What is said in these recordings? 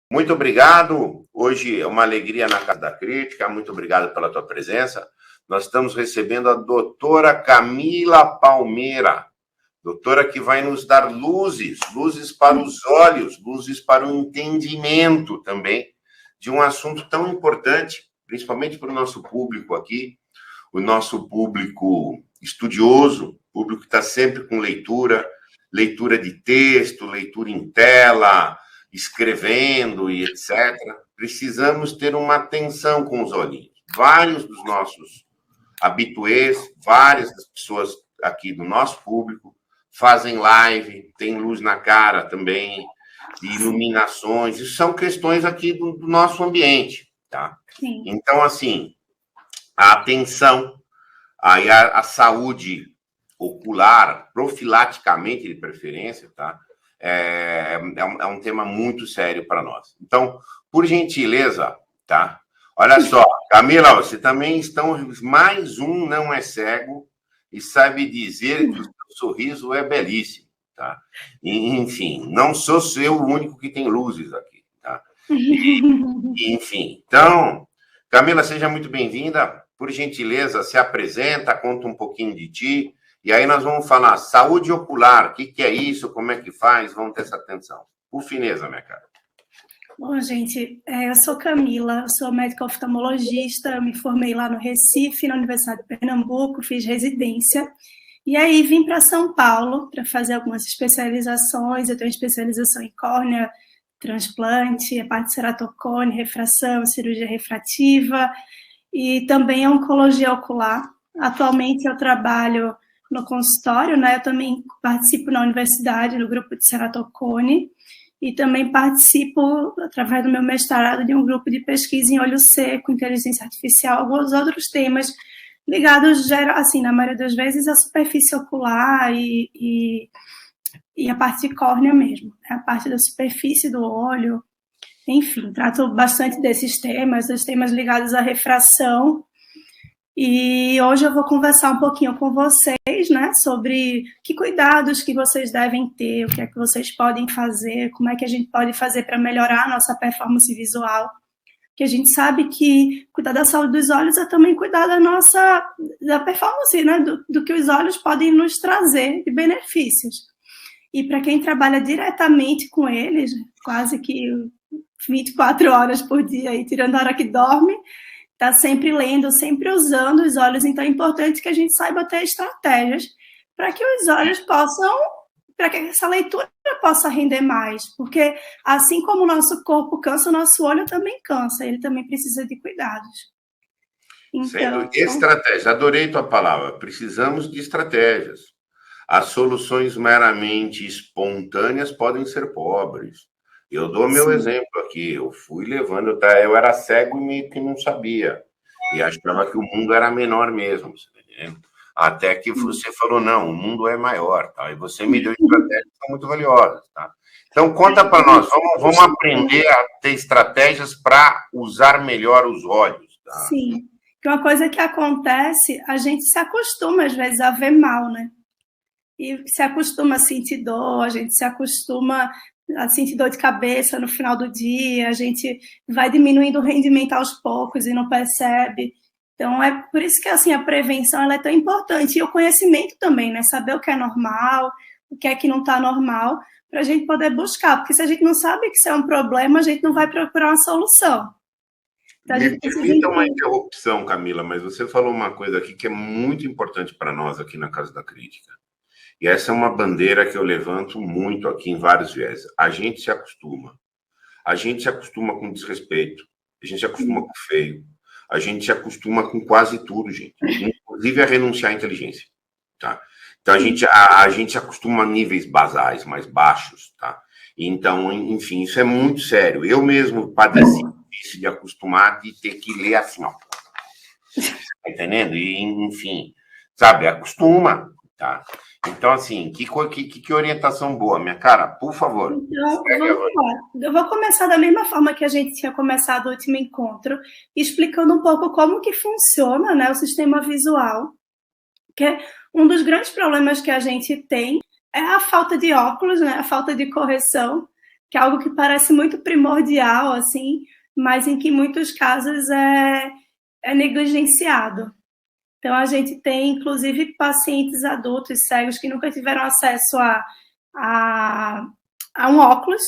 Muito obrigado. Hoje é uma alegria na Casa da Crítica. Muito obrigado pela tua presença. Nós estamos recebendo a doutora Camila Palmeira, doutora que vai nos dar luzes para os olhos, luzes para o entendimento também de um assunto tão importante, principalmente para o nosso público aqui, o nosso público estudioso, público que está sempre com leitura de texto, leitura em tela, escrevendo e etc. Precisamos ter uma atenção com os olhinhos. Vários dos nossos habituês, várias das pessoas aqui do nosso público fazem live, tem luz na cara também, iluminações, isso são questões aqui do nosso ambiente, tá? Sim. Então, assim, a atenção, aí a saúde ocular, profilaticamente de preferência, tá? É um tema muito sério para nós. Então, por gentileza, tá? Olha só, Camila, você também mais um não é cego e sabe dizer que o seu sorriso é belíssimo, tá? Enfim, não sou eu o único que tem luzes aqui, tá? Enfim, então, Camila, seja muito bem-vinda. Por gentileza, se apresenta, conta um pouquinho de ti. E aí nós vamos falar saúde ocular, o que é isso, como é que faz, vamos ter essa atenção. Por fineza, minha cara. Bom, gente, eu sou Camila, eu sou médica oftalmologista, eu me formei lá no Recife, na Universidade de Pernambuco, fiz residência, e aí vim para São Paulo para fazer algumas especializações. Eu tenho especialização em córnea, transplante, a parte de ceratocone, refração, cirurgia refrativa, e também oncologia ocular. Atualmente eu trabalho no consultório, né? Eu também participo na universidade, no grupo de ceratocone, e também participo, através do meu mestrado, de um grupo de pesquisa em olho seco, inteligência artificial, alguns outros temas ligados, assim, na maioria das vezes, à superfície ocular e a parte de córnea mesmo, a parte da superfície do olho. Enfim, trato bastante desses temas, dos temas ligados à refração. E hoje eu vou conversar um pouquinho com vocês, né, sobre que cuidados que vocês devem ter, o que é que vocês podem fazer, como é que a gente pode fazer para melhorar a nossa performance visual. Porque a gente sabe que cuidar da saúde dos olhos é também cuidar da performance, né, do que os olhos podem nos trazer de benefícios. E para quem trabalha diretamente com eles, quase que 24 horas por dia, aí, tirando a hora que dorme, está sempre lendo, sempre usando os olhos. Então é importante que a gente saiba ter estratégias para que os olhos para que essa leitura possa render mais, porque assim como o nosso corpo cansa, o nosso olho também cansa, ele também precisa de cuidados. Então, estratégia, adorei tua palavra, precisamos de estratégias. As soluções meramente espontâneas podem ser pobres. Eu dou meu exemplo aqui, eu fui levando, eu era cego e meio que não sabia, e achava que o mundo era menor mesmo, até que você falou, não, o mundo é maior, tá? E você me deu estratégias que são muito valiosas, tá? Então, conta para nós, vamos aprender a ter estratégias para usar melhor os olhos, tá? Sim, que uma coisa que acontece, a gente se acostuma, às vezes, a ver mal, né? E se acostuma a sentir dor, a gente se acostuma a sentir dor de cabeça no final do dia, a gente vai diminuindo o rendimento aos poucos e não percebe. Então, é por isso que assim, a prevenção ela é tão importante. E o conhecimento também, né? Saber o que é normal, o que é que não está normal, para a gente poder buscar. Porque se a gente não sabe que isso é um problema, a gente não vai procurar uma solução. Então, me permita uma interrupção, Camila, mas você falou uma coisa aqui que é muito importante para nós aqui na Casa da Crítica. E essa é uma bandeira que eu levanto muito aqui em vários viés. A gente se acostuma. A gente se acostuma com desrespeito. A gente se acostuma com feio. A gente se acostuma com quase tudo, gente. Inclusive a renunciar à inteligência, tá? Então, a gente se acostuma a níveis basais, mais baixos, tá? Então, enfim, isso é muito sério. Eu mesmo padeci de acostumar de ter que ler assim, ó. Tá entendendo? E, enfim, sabe, acostuma, tá? Então, assim, que orientação boa, minha cara, por favor. Então, vamos lá. Eu vou começar da mesma forma que a gente tinha começado o último encontro, explicando um pouco como que funciona, né, o sistema visual, que um dos grandes problemas que a gente tem é a falta de óculos, né, a falta de correção. que é algo que parece muito primordial, assim, mas em que, em muitos casos, é negligenciado. Então, a gente tem, inclusive, pacientes adultos cegos que nunca tiveram acesso a um óculos,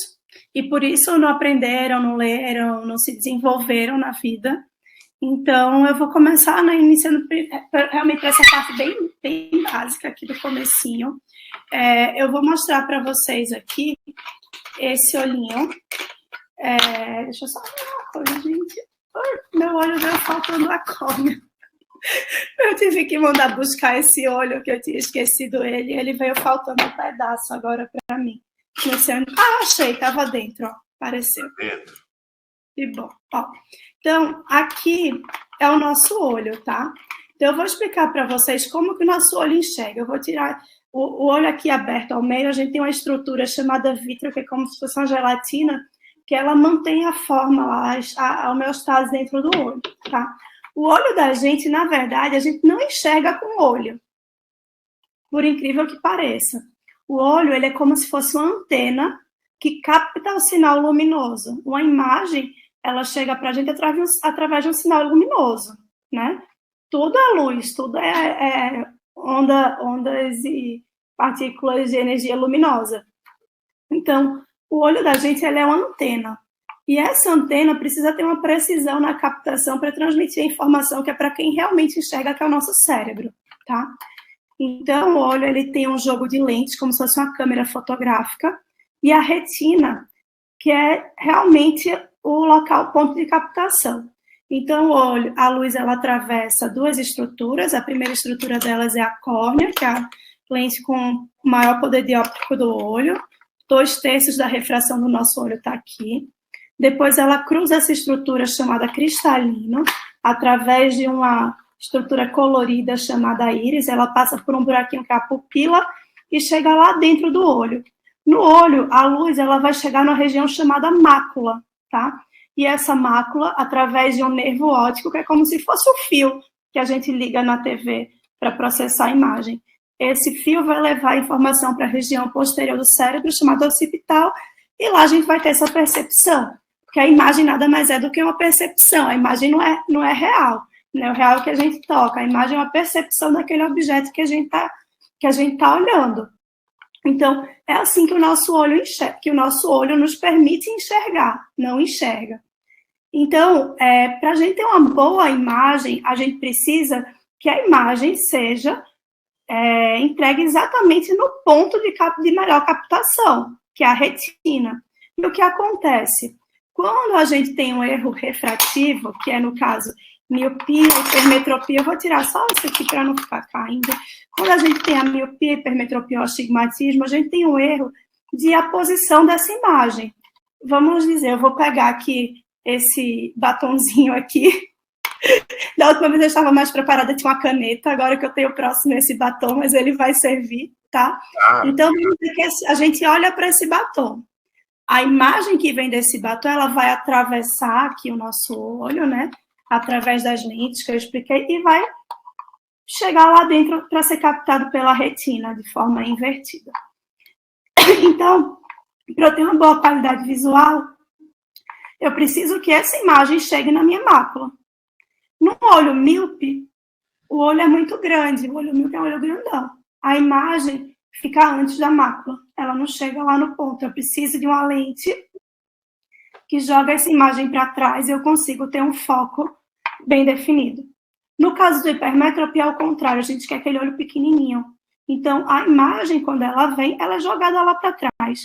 e por isso não aprenderam, não leram, não se desenvolveram na vida. Então, eu vou começar, né, iniciando realmente essa parte bem básica aqui do comecinho. Eu vou mostrar para vocês aqui esse olhinho. Deixa eu só ver uma coisa, gente. Meu olho deu faltando a córnea. Eu tive que mandar buscar esse olho, que eu tinha esquecido ele, e ele veio faltando um pedaço agora para mim. Achei, estava dentro, ó, apareceu. Dentro. Que bom. Ó, então, aqui é o nosso olho, tá? Então, eu vou explicar para vocês como que o nosso olho enxerga. Eu vou tirar o olho aqui aberto ao meio, a gente tem uma estrutura chamada vítreo, que é como se fosse uma gelatina, que ela mantém a forma lá, a homeostase dentro do olho, tá? O olho da gente, na verdade, a gente não enxerga com o olho, por incrível que pareça. O olho, ele é como se fosse uma antena que capta o sinal luminoso. Uma imagem, ela chega para a gente através de um sinal luminoso, né? Tudo é luz, tudo é ondas e partículas de energia luminosa. Então, o olho da gente, ele é uma antena. E essa antena precisa ter uma precisão na captação para transmitir a informação que é para quem realmente enxerga, que é o nosso cérebro, tá? Então, o olho, ele tem um jogo de lentes, como se fosse uma câmera fotográfica, e a retina, que é realmente o local, ponto de captação. Então, o olho, a luz, ela atravessa duas estruturas. A primeira estrutura delas é a córnea, que é a lente com o maior poder dióptrico do olho. 2/3 da refração do nosso olho está aqui. Depois, ela cruza essa estrutura chamada cristalino, através de uma estrutura colorida chamada íris. Ela passa por um buraquinho que é a pupila e chega lá dentro do olho. No olho, a luz, ela vai chegar na região chamada mácula, tá? E essa mácula, através de um nervo óptico, que é como se fosse o fio que a gente liga na TV para processar a imagem. Esse fio vai levar a informação para a região posterior do cérebro, chamada occipital, e lá a gente vai ter essa percepção. Porque a imagem nada mais é do que uma percepção. A imagem não é real. Não é o real que a gente toca. A imagem é uma percepção daquele objeto que a gente tá olhando. Então, é assim que o nosso olho enxerga, que o nosso olho nos permite enxergar, não enxerga. Então, para a gente ter uma boa imagem, a gente precisa que a imagem seja entregue exatamente no ponto de melhor captação, que é a retina. E o que acontece? Quando a gente tem um erro refrativo, que é, no caso, miopia, hipermetropia, eu vou tirar só isso aqui para não ficar caindo. Quando a gente tem a miopia, hipermetropia ou astigmatismo, a gente tem um erro de aposição dessa imagem. Vamos dizer, eu vou pegar aqui esse batonzinho aqui. Da última vez eu estava mais preparada, tinha uma caneta, agora que eu tenho próximo esse batom, mas ele vai servir, tá? Então, a gente olha para esse batom. A imagem que vem desse batom, ela vai atravessar aqui o nosso olho, né? Através das lentes que eu expliquei, e vai chegar lá dentro para ser captado pela retina de forma invertida. Então, para eu ter uma boa qualidade visual, eu preciso que essa imagem chegue na minha mácula. No olho míope, o olho é muito grande, o olho míope é um olho grandão. A imagem fica antes da mácula, ela não chega lá no ponto. Eu preciso de uma lente que joga essa imagem para trás e eu consigo ter um foco bem definido. No caso do hipermetropia, ao contrário, a gente quer aquele olho pequenininho. Então, a imagem, quando ela vem, ela é jogada lá para trás.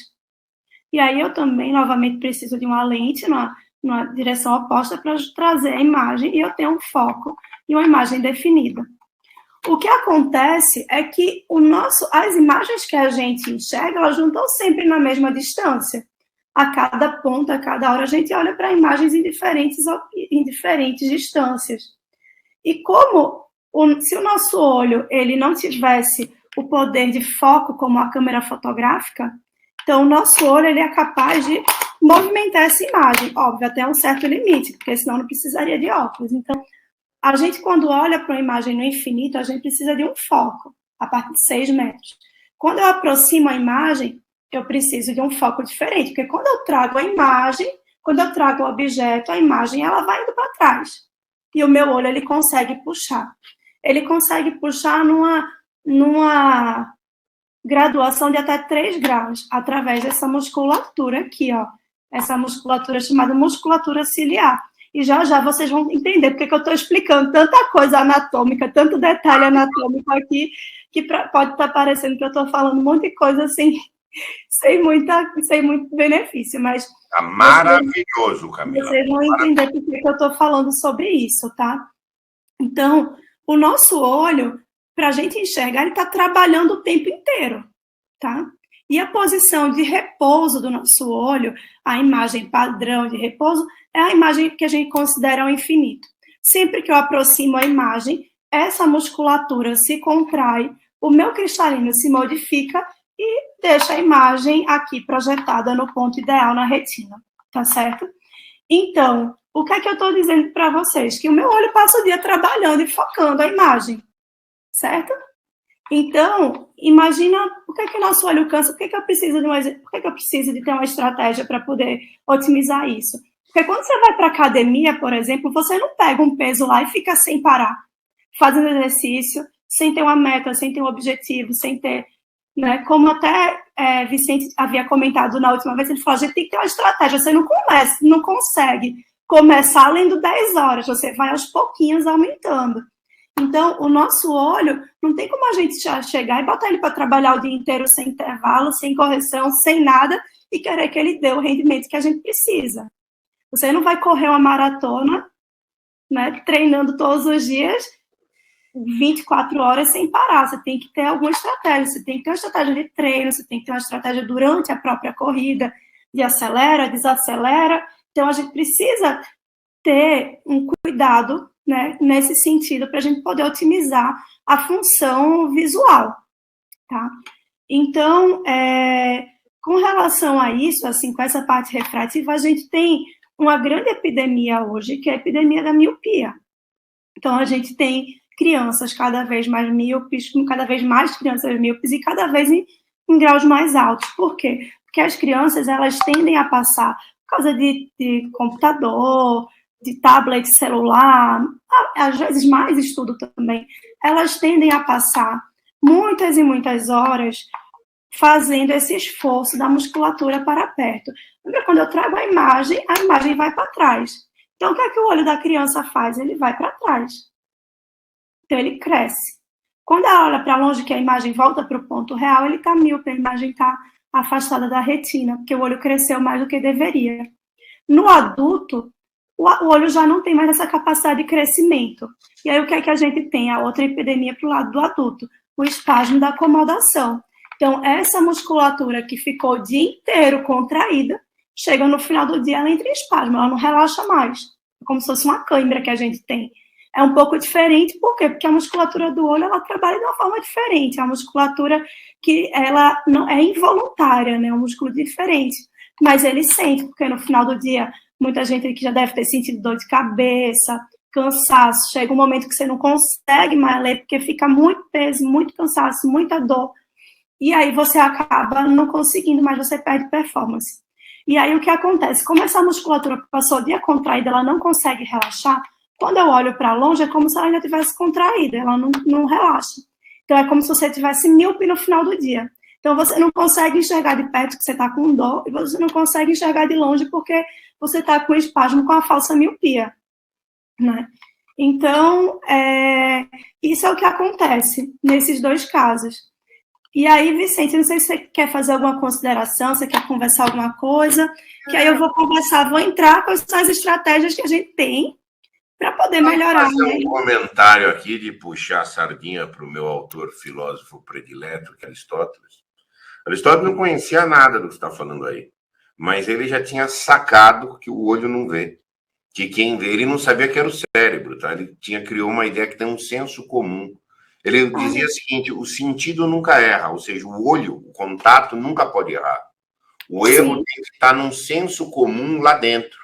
E aí eu também, novamente, preciso de uma lente numa direção oposta para trazer a imagem e eu tenho um foco e uma imagem definida. O que acontece é que as imagens que a gente enxerga, elas não estão sempre na mesma distância. A cada ponto, a cada hora, a gente olha para imagens em diferentes distâncias. E se o nosso olho ele não tivesse o poder de foco como a câmera fotográfica, então o nosso olho ele é capaz de movimentar essa imagem, óbvio, até um certo limite, porque senão não precisaria de óculos. Então, a gente, quando olha para uma imagem no infinito, a gente precisa de um foco, a partir de 6 metros. Quando eu aproximo a imagem, eu preciso de um foco diferente, porque quando eu trago a imagem, quando eu trago o objeto, a imagem, ela vai indo para trás. E o meu olho, ele consegue puxar. Ele consegue puxar numa graduação de até 3 graus, através dessa musculatura aqui, ó. Essa musculatura chamada musculatura ciliar. E já já vocês vão entender porque que eu estou explicando tanta coisa anatômica, tanto detalhe anatômico aqui, que pode estar parecendo que eu estou falando um monte de coisa assim, sem muito benefício, mas... Tá maravilhoso, Camila. Vocês vão entender por que eu estou falando sobre isso, tá? Então, o nosso olho, para a gente enxergar, ele está trabalhando o tempo inteiro, tá? E a posição de repouso do nosso olho, a imagem padrão de repouso, é a imagem que a gente considera o infinito. Sempre que eu aproximo a imagem, essa musculatura se contrai, o meu cristalino se modifica e deixa a imagem aqui projetada no ponto ideal na retina, tá certo? Então, o que é que eu estou dizendo para vocês? Que o meu olho passa o dia trabalhando e focando a imagem, certo? Então, imagina o que é que o nosso olho cansa, por que eu preciso de ter uma estratégia para poder otimizar isso? Porque quando você vai para a academia, por exemplo, você não pega um peso lá e fica sem parar, fazendo exercício, sem ter uma meta, sem ter um objetivo, sem ter... Né? Como até Vicente havia comentado na última vez, ele falou, a gente tem que ter uma estratégia, você não consegue começar lendo 10 horas, você vai aos pouquinhos aumentando. Então, o nosso olho, não tem como a gente chegar e botar ele para trabalhar o dia inteiro sem intervalo, sem correção, sem nada, e querer que ele dê o rendimento que a gente precisa. Você não vai correr uma maratona, né, treinando todos os dias, 24 horas sem parar, você tem que ter alguma estratégia, você tem que ter uma estratégia de treino, você tem que ter uma estratégia durante a própria corrida, de acelera, desacelera, então a gente precisa ter um cuidado, né, nesse sentido, para a gente poder otimizar a função visual, tá? Então, com relação a isso, assim, com essa parte refrativa, a gente tem uma grande epidemia hoje, que é a epidemia da miopia. Então, a gente tem crianças cada vez mais míopes, cada vez mais crianças míopes e cada vez em graus mais altos. Por quê? Porque as crianças, elas tendem a passar, por causa de computador, de tablet, celular, às vezes mais estudo também, elas tendem a passar muitas e muitas horas fazendo esse esforço da musculatura para perto. Lembra quando eu trago a imagem vai para trás. Então, o que é que o olho da criança faz? Ele vai para trás. Então, ele cresce. Quando ela olha para longe, que a imagem volta para o ponto real, ele está míope, a imagem está afastada da retina, porque o olho cresceu mais do que deveria. No adulto, o olho já não tem mais essa capacidade de crescimento. E aí, o que é que a gente tem? A outra epidemia para o lado do adulto, o espasmo da acomodação. Então, essa musculatura que ficou o dia inteiro contraída, chega no final do dia, ela entra em espasmo, ela não relaxa mais. É como se fosse uma cãibra que a gente tem. É um pouco diferente, por quê? Porque a musculatura do olho, ela trabalha de uma forma diferente. É uma musculatura que ela não é involuntária, né? É um músculo diferente. Mas ele sente, porque no final do dia, muita gente que já deve ter sentido dor de cabeça, cansaço. Chega um momento que você não consegue mais ler, porque fica muito peso, muito cansaço, muita dor. E aí você acaba não conseguindo, mas você perde performance. E aí o que acontece? Como essa musculatura passou o dia contraída, ela não consegue relaxar, quando eu olho para longe, é como se ela ainda tivesse contraída, ela não relaxa. Então, é como se você tivesse míope no final do dia. Então, você não consegue enxergar de perto que você está com dor, e você não consegue enxergar de longe porque você está com espasmo, com a falsa miopia, né? Então, isso é o que acontece nesses dois casos. E aí, Vicente, não sei se você quer fazer alguma consideração, você quer conversar alguma coisa, que aí eu vou conversar, vou entrar com as estratégias que a gente tem para poder melhorar. Vou fazer um comentário aqui de puxar a sardinha para o meu autor filósofo predileto, que é Aristóteles. Aristóteles não conhecia nada do que você está falando aí, mas ele já tinha sacado que o olho não vê, que quem vê, ele não sabia que era o cérebro, tá? Ele criou uma ideia que tem um senso comum. Ele dizia o seguinte, o sentido nunca erra, ou seja, o olho, o contato nunca pode errar. O erro tem que estar num senso comum lá dentro.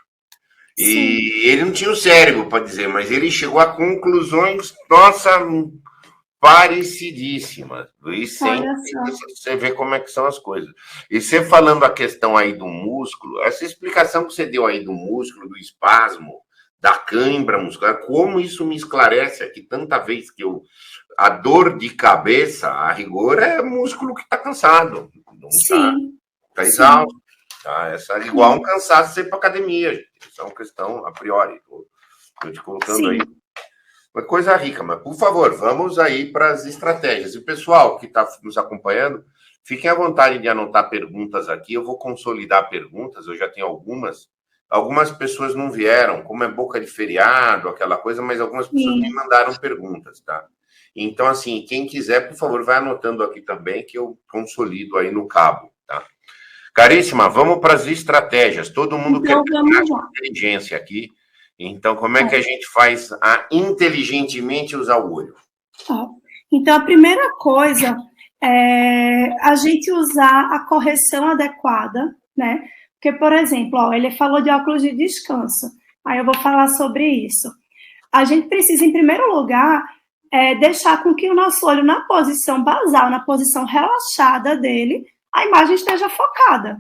E ele não tinha o cérebro para dizer, mas ele chegou a conclusões, nossa, parecidíssimas. E sempre Olha só. você vê como é que são as coisas. E você falando a questão aí do músculo, essa explicação que você deu aí do músculo, do espasmo, da cãibra muscular, como isso me esclarece aqui tanta vez que a dor de cabeça, a rigor, é músculo que está cansado, não está Sim, tá sim, exausto. Tá? Essa é igual um cansaço de ir para academia, gente. Isso é uma questão a priori. Estou te colocando aí sim. uma coisa rica, mas por favor, vamos aí para as estratégias. E o pessoal que está nos acompanhando, fiquem à vontade de anotar perguntas aqui. Eu vou consolidar perguntas, eu já tenho algumas. Algumas pessoas não vieram, como é boca de feriado, aquela coisa, mas algumas pessoas me Sim. mandaram perguntas, tá? Então, assim, quem quiser, por favor, vai anotando aqui também, que eu consolido aí no cabo, tá? Caríssima, vamos para as estratégias. Todo mundo quer Então, treinar vamos com lá. inteligência aqui. Então, como é que a gente faz a inteligentemente usar o olho? Então, a primeira coisa é a gente usar a correção adequada, né? Porque, por exemplo, ele falou de óculos de descanso. Aí eu vou falar sobre isso. A gente precisa, em primeiro lugar, deixar com que o nosso olho, na posição basal, na posição relaxada dele, a imagem esteja focada,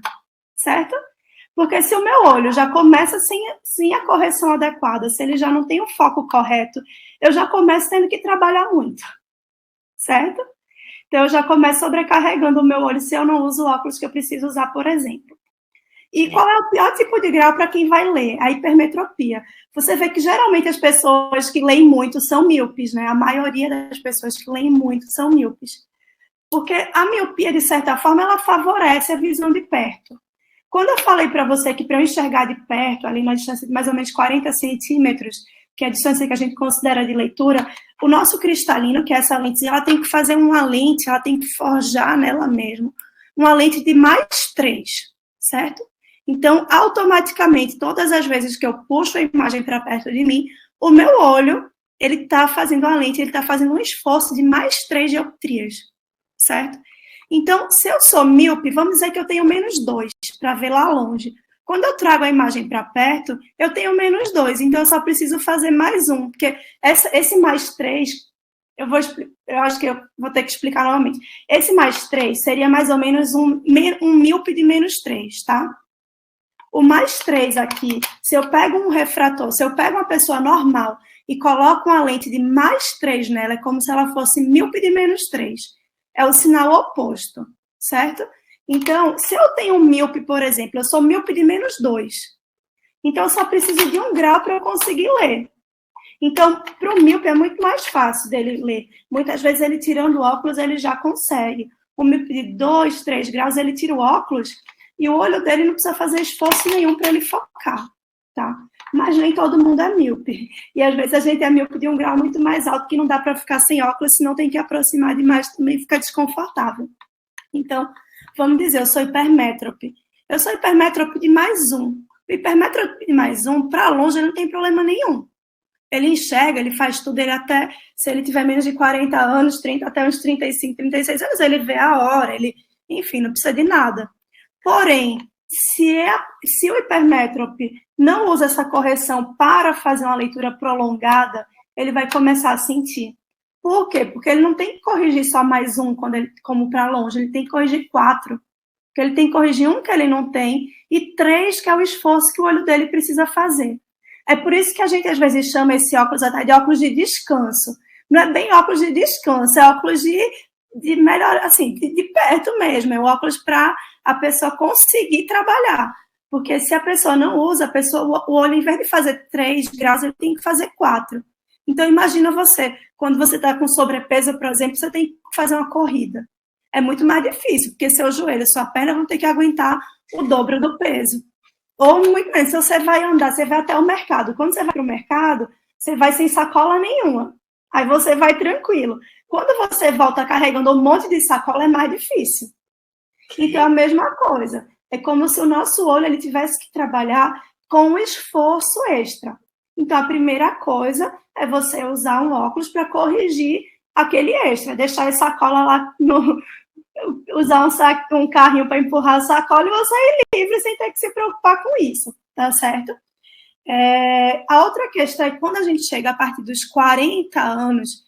certo? Porque se o meu olho já começa sem a correção adequada, se ele já não tem o foco correto, eu já começo tendo que trabalhar muito, certo? Então, eu já começo sobrecarregando o meu olho se eu não uso o óculos que eu preciso usar, por exemplo. E qual é o pior tipo de grau para quem vai ler? A hipermetropia. Você vê que geralmente as pessoas que leem muito são míopes, né? A maioria das pessoas que leem muito são míopes. Porque a miopia, de certa forma, ela favorece a visão de perto. Quando eu falei para você que para eu enxergar de perto, ali na distância de mais ou menos 40 centímetros, que é a distância que a gente considera de leitura, o nosso cristalino, que é essa lente, ela tem que fazer uma lente, ela tem que forjar nela mesmo, uma lente de mais 3, certo? Então, automaticamente, todas as vezes que eu puxo a imagem para perto de mim, o meu olho, ele está fazendo a lente, ele está fazendo um esforço de mais 3 dioptrias, certo? Então, se eu sou míope, vamos dizer que eu tenho menos 2 para ver lá longe. Quando eu trago a imagem para perto, eu tenho menos 2, então eu só preciso fazer mais um, porque esse mais 3, eu acho que eu vou ter que explicar novamente. Esse mais 3 seria mais ou menos um míope de menos 3, tá? O mais 3 aqui, se eu pego um refrator, se eu pego uma pessoa normal e coloco uma lente de mais 3 nela, é como se ela fosse míope de menos 3. É o sinal oposto, certo? Então, se eu tenho um míope, por exemplo, eu sou míope de menos 2. Então, eu só preciso de 1 grau para eu conseguir ler. Então, para o míope é muito mais fácil dele ler. Muitas vezes, ele tirando o óculos, ele já consegue. O míope de 2, 3 graus, ele tira o óculos e o olho dele não precisa fazer esforço nenhum para ele focar, tá? Mas nem todo mundo é míope. E às vezes a gente é míope de 1 grau muito mais alto, que não dá para ficar sem óculos, senão tem que aproximar demais, também fica desconfortável. Então, vamos dizer, eu sou hipermétrope. Eu sou hipermétrope de mais 1. O hipermétrope de mais 1, para longe, ele não tem problema nenhum. Ele enxerga, ele faz tudo, ele até, se ele tiver menos de 40 anos, 30, até uns 35, 36 anos, ele vê a hora, ele, enfim, não precisa de nada. Porém, se o hipermétrope não usa essa correção para fazer uma leitura prolongada, ele vai começar a sentir. Por quê? Porque ele não tem que corrigir só mais 1, como para longe, ele tem que corrigir 4. Porque ele tem que corrigir 1 que ele não tem, e 3 que é o esforço que o olho dele precisa fazer. É por isso que a gente, às vezes, chama esse óculos até de óculos de descanso. Não é bem óculos de descanso, é óculos de melhor, assim, de perto mesmo. É o óculos para a pessoa conseguir trabalhar. Porque se a pessoa não usa, o olho, em vez de fazer 3 graus, ele tem que fazer 4. Então, imagina você, quando você está com sobrepeso, por exemplo, você tem que fazer uma corrida. É muito mais difícil, porque seu joelho, sua perna vão ter que aguentar o dobro do peso. Ou, muito menos, se você vai andar, você vai até o mercado. Quando você vai para o mercado, você vai sem sacola nenhuma. Aí você vai tranquilo. Quando você volta carregando um monte de sacola, é mais difícil. Então, a mesma coisa. É como se o nosso olho ele tivesse que trabalhar com um esforço extra. Então, a primeira coisa é você usar um óculos para corrigir aquele extra. Deixar a sacola lá usar um carrinho para empurrar a sacola e você ir livre sem ter que se preocupar com isso, tá certo? A outra questão é que quando a gente chega a partir dos 40 anos,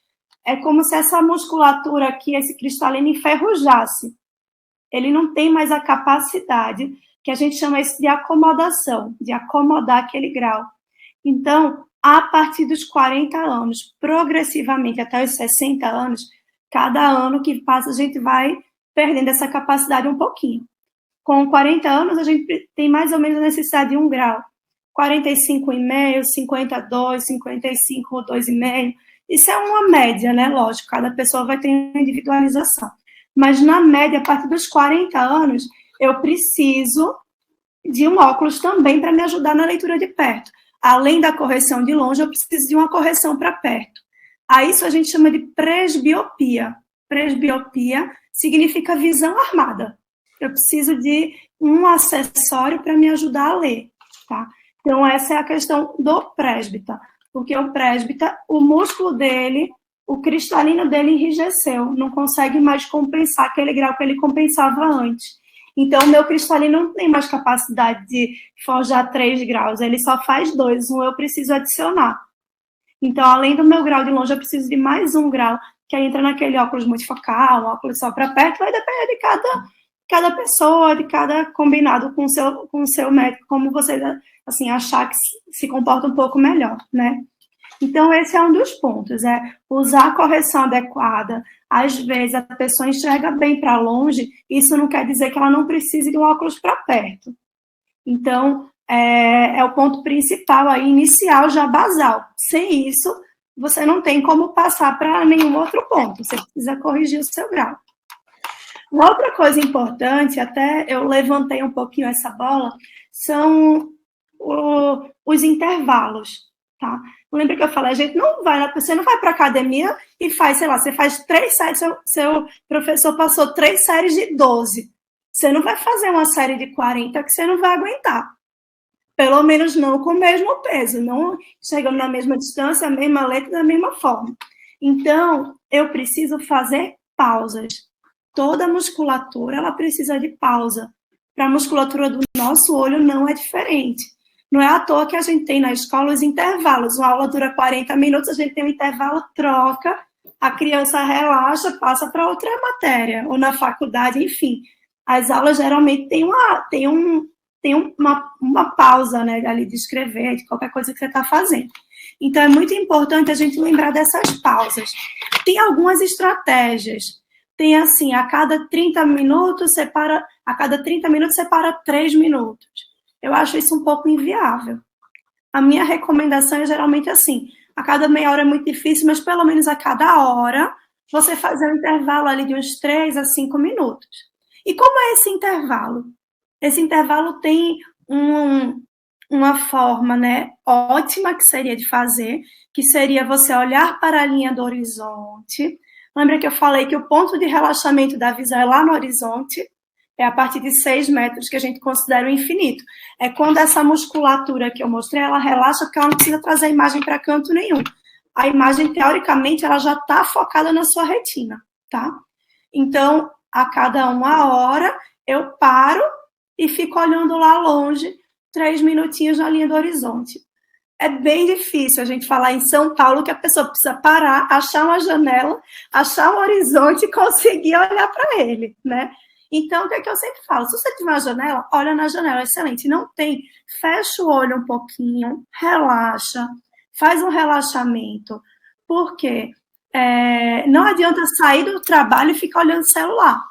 é como se essa musculatura aqui, esse cristalino, enferrujasse. Ele não tem mais a capacidade, que a gente chama isso de acomodação, de acomodar aquele grau. Então, a partir dos 40 anos, progressivamente até os 60 anos, cada ano que passa a gente vai perdendo essa capacidade um pouquinho. Com 40 anos, a gente tem mais ou menos a necessidade de 1 grau. 45,5, 52, 55, 2,5. Isso é uma média, né? Lógico, cada pessoa vai ter uma individualização. Mas, na média, a partir dos 40 anos, eu preciso de um óculos também para me ajudar na leitura de perto. Além da correção de longe, eu preciso de uma correção para perto. A isso a gente chama de presbiopia. Presbiopia significa visão armada. Eu preciso de um acessório para me ajudar a ler, tá? Então, essa é a questão do presbita, porque o presbita, o músculo dele, o cristalino dele enrijeceu, não consegue mais compensar aquele grau que ele compensava antes. Então, o meu cristalino não tem mais capacidade de forjar 3 graus, ele só faz 2, eu preciso adicionar. Então, além do meu grau de longe, eu preciso de mais 1 grau, que aí entra naquele óculos multifocal, óculos só para perto, vai depender de cada pessoa, de cada combinado com o seu médico, como você, assim, achar que se comporta um pouco melhor, né? Então, esse é um dos pontos, é usar a correção adequada. Às vezes, a pessoa enxerga bem para longe, isso não quer dizer que ela não precise de um óculos para perto. Então, é o ponto principal aí, inicial, já basal. Sem isso, você não tem como passar para nenhum outro ponto, você precisa corrigir o seu grau. Uma outra coisa importante, até eu levantei um pouquinho essa bola, são os intervalos, tá? Lembra que eu falei, a gente não vai, você não vai para academia e faz, sei lá, você faz 3 séries, seu professor passou 3 séries de 12. Você não vai fazer uma série de 40 que você não vai aguentar. Pelo menos não com o mesmo peso, não chegando na mesma distância, a mesma letra, da mesma forma. Então, eu preciso fazer pausas. Toda musculatura, ela precisa de pausa. Para a musculatura do nosso olho não é diferente. Não é à toa que a gente tem na escola os intervalos. Uma aula dura 40 minutos, a gente tem um intervalo, troca, a criança relaxa, passa para outra matéria, ou na faculdade, enfim. As aulas geralmente têm uma pausa, né, ali de escrever, de qualquer coisa que você está fazendo. Então, é muito importante a gente lembrar dessas pausas. Tem algumas estratégias. Tem assim, a cada 30 minutos separa 3 minutos. Eu acho isso um pouco inviável. A minha recomendação é geralmente assim, a cada meia hora é muito difícil, mas pelo menos a cada hora você fazer um intervalo ali de uns 3 a 5 minutos. E como é esse intervalo? Esse intervalo tem uma forma, né, ótima que seria de fazer, que seria você olhar para a linha do horizonte. Lembra que eu falei que o ponto de relaxamento da visão é lá no horizonte? É a partir de 6 metros que a gente considera o infinito. É quando essa musculatura que eu mostrei, ela relaxa, porque ela não precisa trazer a imagem para canto nenhum. A imagem, teoricamente, ela já está focada na sua retina, tá? Então, a cada 1 hora, eu paro e fico olhando lá longe, 3 minutinhos na linha do horizonte. É bem difícil a gente falar em São Paulo que a pessoa precisa parar, achar uma janela, achar um horizonte e conseguir olhar para ele, né? Então, o que é que eu sempre falo? Se você tiver uma janela, olha na janela, excelente. Não tem, fecha o olho um pouquinho, relaxa, faz um relaxamento. Por quê? Não adianta sair do trabalho e ficar olhando o celular.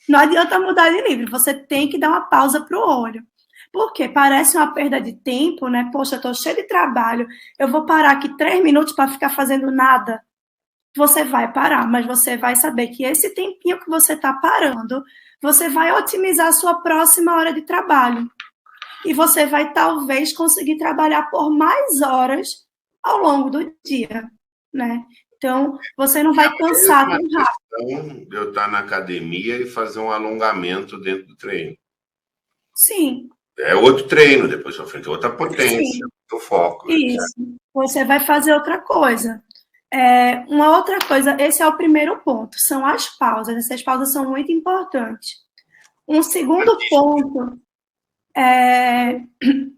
Não adianta mudar de livro, você tem que dar uma pausa para o olho. Porque parece uma perda de tempo, né? Poxa, eu estou cheio de trabalho, eu vou parar aqui 3 minutos para ficar fazendo nada. Você vai parar, mas você vai saber que esse tempinho que você está parando, você vai otimizar a sua próxima hora de trabalho. E você vai, talvez, conseguir trabalhar por mais horas ao longo do dia, né? Então, você não vai cansar tão rápido. Eu estar na academia e fazer um alongamento dentro do treino. Sim. É outro treino, depois pra frente, outra potência, Sim. outro foco. Isso. Né? Você vai fazer outra coisa. Uma outra coisa, esse é o primeiro ponto, são as pausas. Essas pausas são muito importantes. Um segundo ponto é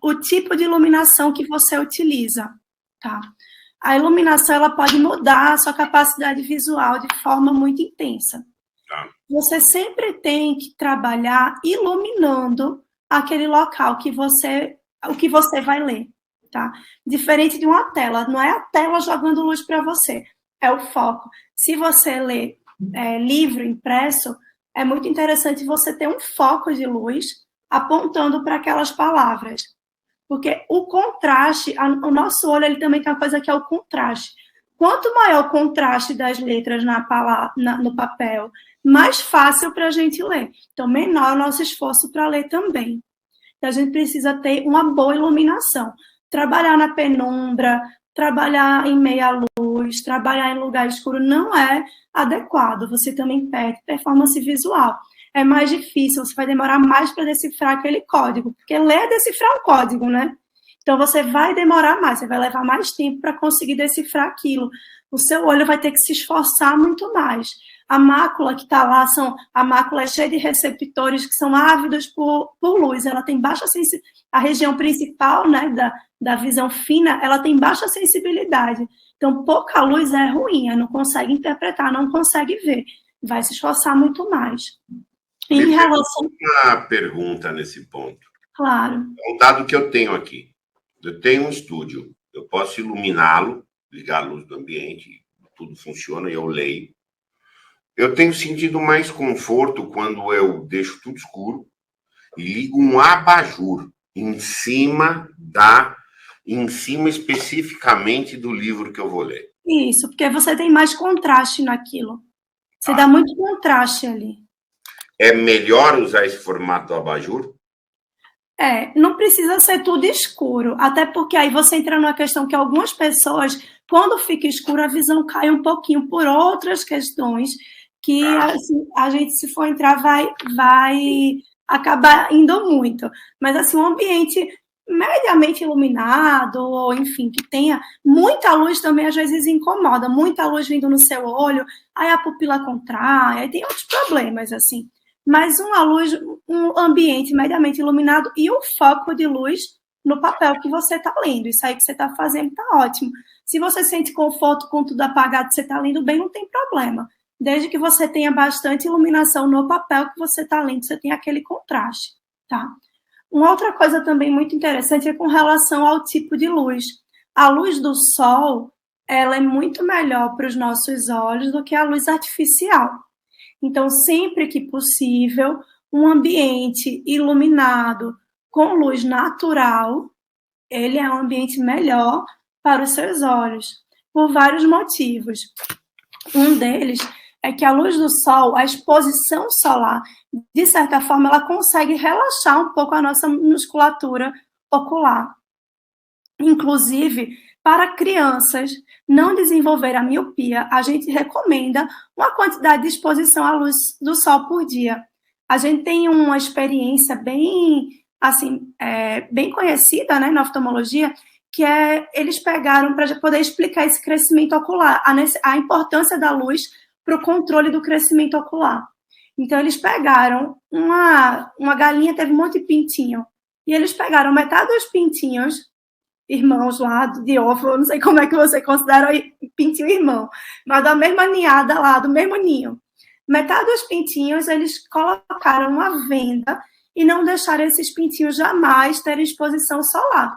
o tipo de iluminação que você utiliza, tá? a iluminação ela pode mudar a sua capacidade visual de forma muito intensa. Você sempre tem que trabalhar iluminando aquele local o que você vai ler, tá? Diferente de uma tela, não é a tela jogando luz para você, é o foco. Se você lê livro impresso, é muito interessante você ter um foco de luz apontando para aquelas palavras. Porque o contraste, o nosso olho ele também tem uma coisa que é o contraste. Quanto maior o contraste das letras no papel, mais fácil para a gente ler. Então, menor o nosso esforço para ler também. Então, a gente precisa ter uma boa iluminação. Trabalhar na penumbra, trabalhar em meia luz, trabalhar em lugar escuro não é adequado. Você também perde performance visual. É mais difícil, você vai demorar mais para decifrar aquele código, porque ler é decifrar um código, né? Então, você vai demorar mais, você vai levar mais tempo para conseguir decifrar aquilo. O seu olho vai ter que se esforçar muito mais. A mácula que está lá, a mácula é cheia de receptores que são ávidos por luz. Ela tem baixa sensibilidade. A região principal, né, da visão fina, ela tem baixa sensibilidade. Então, pouca luz é ruim, não consegue interpretar, não consegue ver. Vai se esforçar muito mais. Em relação... Uma pergunta nesse ponto. Claro. É um dado que eu tenho aqui. Eu tenho um estúdio, eu posso iluminá-lo, ligar a luz do ambiente, tudo funciona e eu leio. Eu tenho sentido mais conforto quando eu deixo tudo escuro e ligo um abajur em cima especificamente do livro que eu vou ler. Isso, porque você tem mais contraste naquilo. Você dá muito contraste ali. É melhor usar esse formato do abajur? Não precisa ser tudo escuro, até porque aí você entra numa questão que algumas pessoas, quando fica escuro, a visão cai um pouquinho por outras questões que assim, a gente, se for entrar, vai acabar indo muito. Mas, assim, um ambiente mediamente iluminado, ou, enfim, que tenha muita luz também, às vezes, incomoda. Muita luz vindo no seu olho, aí a pupila contrai, aí tem outros problemas, assim. Mas um ambiente mediamente iluminado e o foco de luz no papel que você está lendo. Isso aí que você está fazendo está ótimo. Se você sente conforto com tudo apagado, você está lendo bem, não tem problema. Desde que você tenha bastante iluminação no papel que você está lendo, você tem aquele contraste, tá? Uma outra coisa também muito interessante é com relação ao tipo de luz. A luz do sol, ela é muito melhor para os nossos olhos do que a luz artificial. Então, sempre que possível, um ambiente iluminado com luz natural, ele é um ambiente melhor para os seus olhos, por vários motivos. Um deles é que a luz do sol, a exposição solar, de certa forma, ela consegue relaxar um pouco a nossa musculatura ocular. Inclusive, para crianças não desenvolver a miopia, a gente recomenda uma quantidade de exposição à luz do sol por dia. A gente tem uma experiência bem, assim, bem conhecida, né, na oftalmologia, que eles pegaram para poder explicar esse crescimento ocular, a importância da luz para o controle do crescimento ocular. Então, eles pegaram uma galinha, teve um monte de pintinho, e eles pegaram metade dos pintinhos, irmãos lá de ovo, eu não sei como é que você considera pintinho irmão, mas da mesma ninhada lá, do mesmo ninho. Metade dos pintinhos, eles colocaram uma venda e não deixaram esses pintinhos jamais terem exposição solar.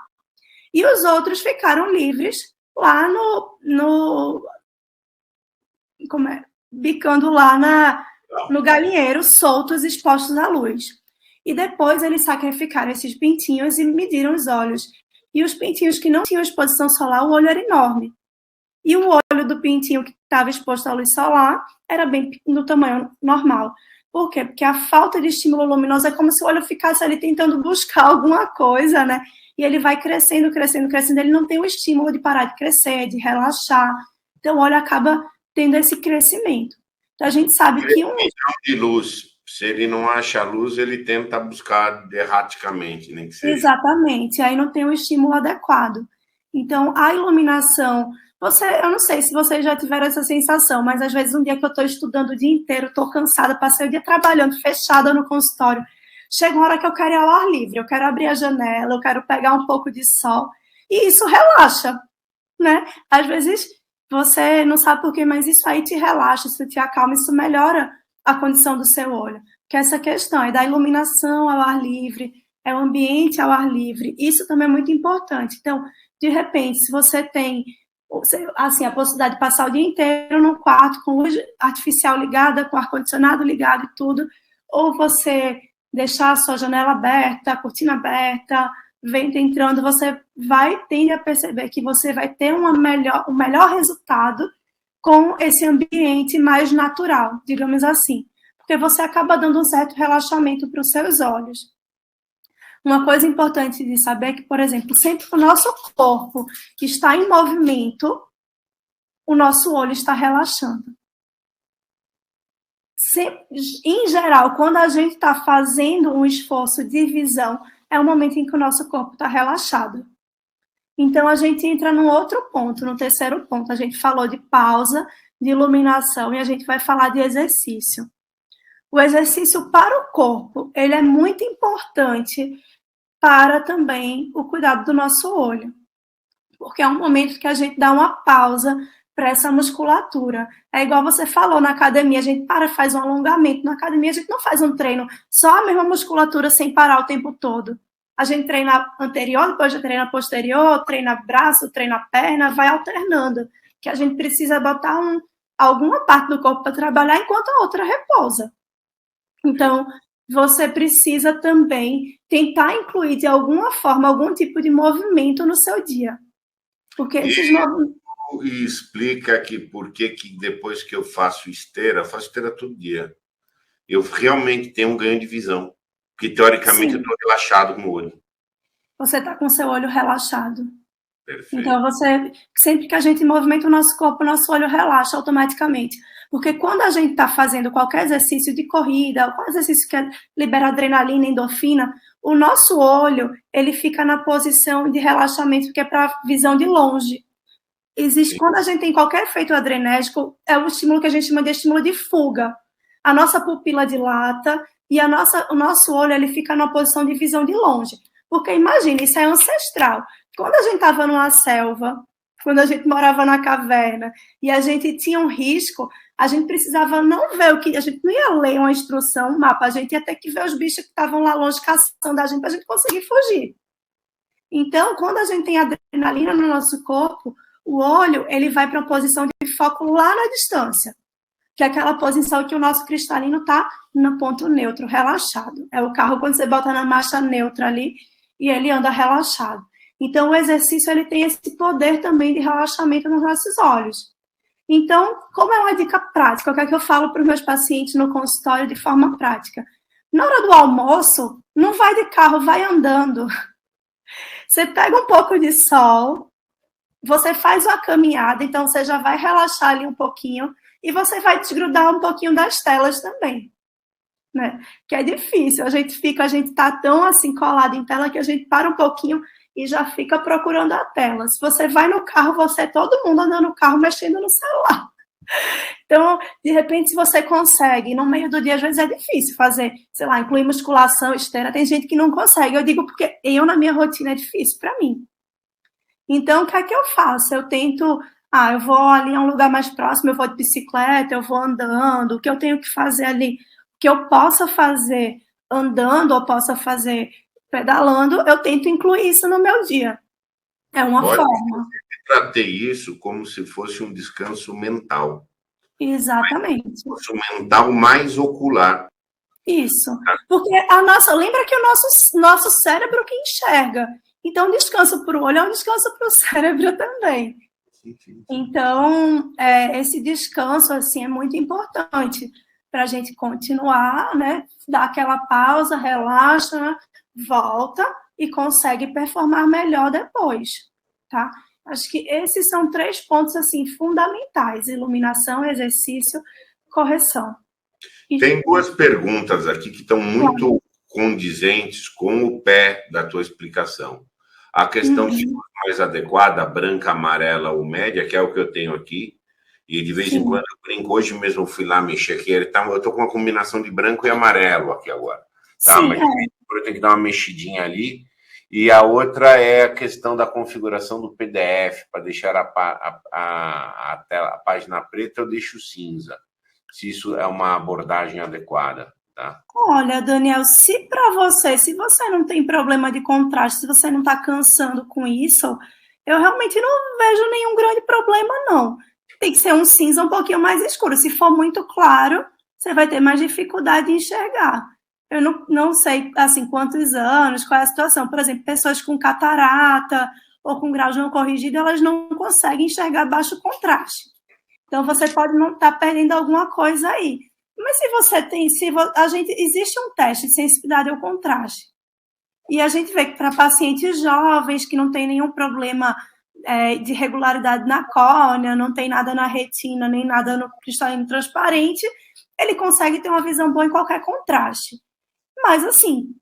E os outros ficaram livres lá bicando lá no galinheiro, soltos, expostos à luz. E depois eles sacrificaram esses pintinhos e mediram os olhos. E os pintinhos que não tinham exposição solar, o olho era enorme. E o olho do pintinho que estava exposto à luz solar era bem no tamanho normal. Por quê? Porque a falta de estímulo luminoso é como se o olho ficasse ali tentando buscar alguma coisa, né? E ele vai crescendo, crescendo, crescendo. Ele não tem o estímulo de parar de crescer, de relaxar. Então, o olho acaba tendo esse crescimento. Então, a gente sabe que de luz, se ele não acha a luz, ele tenta buscar erraticamente, nem que seja. Exatamente. Aí não tem o estímulo adequado. Então, a iluminação... eu não sei se vocês já tiveram essa sensação, mas às vezes um dia que eu estou estudando o dia inteiro, estou cansada, passei o dia trabalhando, fechada no consultório, chega uma hora que eu quero ir ao ar livre, eu quero abrir a janela, eu quero pegar um pouco de sol, e isso relaxa. né? Às vezes você não sabe por quê, mas isso aí te relaxa, isso te acalma, isso melhora a condição do seu olho. Que essa questão é da iluminação ao ar livre, é o ambiente ao ar livre. Isso também é muito importante. Então, de repente, se você tem assim, a possibilidade de passar o dia inteiro no quarto com luz artificial ligada, com ar-condicionado ligado e tudo, ou você deixar a sua janela aberta, a cortina aberta, vento entrando, você vai tender a perceber que você vai ter um melhor resultado com esse ambiente mais natural, digamos assim, porque você acaba dando um certo relaxamento para os seus olhos. Uma coisa importante de saber é que, por exemplo, sempre que o nosso corpo está em movimento, o nosso olho está relaxando. Em geral, quando a gente está fazendo um esforço de visão, é o momento em que o nosso corpo está relaxado. Então, a gente entra num outro ponto, no terceiro ponto. A gente falou de pausa, de iluminação, e a gente vai falar de exercício. O exercício para o corpo, ele é muito importante para também o cuidado do nosso olho. Porque é um momento que a gente dá uma pausa para essa musculatura. É igual você falou na academia, a gente para e faz um alongamento. Na academia, a gente não faz um treino só a mesma musculatura sem parar o tempo todo. A gente treina anterior, depois já treina posterior, treina braço, treina perna, vai alternando. Que a gente precisa botar alguma parte do corpo para trabalhar enquanto a outra repousa. Então, você precisa também tentar incluir de alguma forma algum tipo de movimento no seu dia. Porque esses movimentos... E explica aqui por que depois que eu faço esteira todo dia, eu realmente tenho um ganho de visão. Porque, teoricamente, eu estou relaxado com o olho. Você está com o seu olho relaxado. Perfeito. Então, sempre que a gente movimenta o nosso corpo, o nosso olho relaxa automaticamente. Porque quando a gente está fazendo qualquer exercício de corrida, qualquer exercício que libera adrenalina, endorfina, o nosso olho, ele fica na posição de relaxamento, que é para visão de longe. Quando a gente tem qualquer efeito adrenérgico, é um estímulo que a gente chama de estímulo de fuga. A nossa pupila dilata e o nosso olho, ele fica na posição de visão de longe. Porque imagina, isso é ancestral. Quando a gente estava numa selva, quando a gente morava na caverna e a gente tinha um risco, a gente precisava não ver a gente não ia ler uma instrução, um mapa, a gente ia ter que ver os bichos que estavam lá longe caçando a gente para a gente conseguir fugir. Então, quando a gente tem adrenalina no nosso corpo, o olho, ele vai para uma posição de foco lá na distância, que é aquela posição que o nosso cristalino está no ponto neutro, relaxado. É o carro quando você bota na marcha neutra ali e ele anda relaxado. Então, o exercício, ele tem esse poder também de relaxamento nos nossos olhos. Então, como é uma dica prática, o que é que eu falo para os meus pacientes no consultório de forma prática? Na hora do almoço, não vai de carro, vai andando. Você pega um pouco de sol, você faz uma caminhada, então você já vai relaxar ali um pouquinho e você vai desgrudar um pouquinho das telas também, né? Que é difícil, a gente tá tão assim colado em tela que a gente para um pouquinho e já fica procurando a tela. Se você vai no carro, todo mundo andando no carro mexendo no celular. Então, de repente, se você consegue, no meio do dia, às vezes é difícil fazer, sei lá, incluir musculação, esteira, tem gente que não consegue. Eu digo porque na minha rotina, é difícil para mim. Então, o que é que eu faço? Eu tento, eu vou ali a um lugar mais próximo, eu vou de bicicleta, eu vou andando, o que eu tenho que fazer ali, o que eu possa fazer andando ou possa fazer pedalando, eu tento incluir isso no meu dia. É uma forma. Eu tratei isso como se fosse um descanso mental. Exatamente. Um descanso mental mais ocular. Isso. Porque lembra que o nosso cérebro que enxerga. Então, descanso para o olho é um descanso para o cérebro também. Sim. Então, esse descanso assim, é muito importante para a gente continuar, né? Dar aquela pausa, relaxa, volta e consegue performar melhor depois, tá? Acho que esses são 3 pontos assim fundamentais: iluminação, exercício, correção. Tem 2 perguntas aqui que estão muito condizentes com o pé da tua explicação. A questão de mais adequada, branca, amarela ou média, que é o que eu tenho aqui, e de vez em quando eu brinco. Hoje mesmo eu fui lá mexer aqui, eu estou com uma combinação de branco e amarelo aqui agora. Tá? Mas eu tenho que dar uma mexidinha ali. E a outra é a questão da configuração do PDF, para deixar a página preta, eu deixo cinza, se isso é uma abordagem adequada. Tá? Olha, Daniel, se você não tem problema de contraste, se você não está cansando com isso, eu realmente não vejo nenhum grande problema, não. Tem que ser um cinza um pouquinho mais escuro. Se for muito claro, você vai ter mais dificuldade de enxergar. Eu não sei, assim, quantos anos, qual é a situação. Por exemplo, pessoas com catarata ou com grau de não corrigido, elas não conseguem enxergar baixo contraste. Então, você pode não estar perdendo alguma coisa aí. Mas se você tem, existe um teste de sensibilidade ao contraste. E a gente vê que para pacientes jovens que não tem nenhum problema de regularidade na córnea, não tem nada na retina, nem nada no cristalino transparente, ele consegue ter uma visão boa em qualquer contraste. Mas, assim,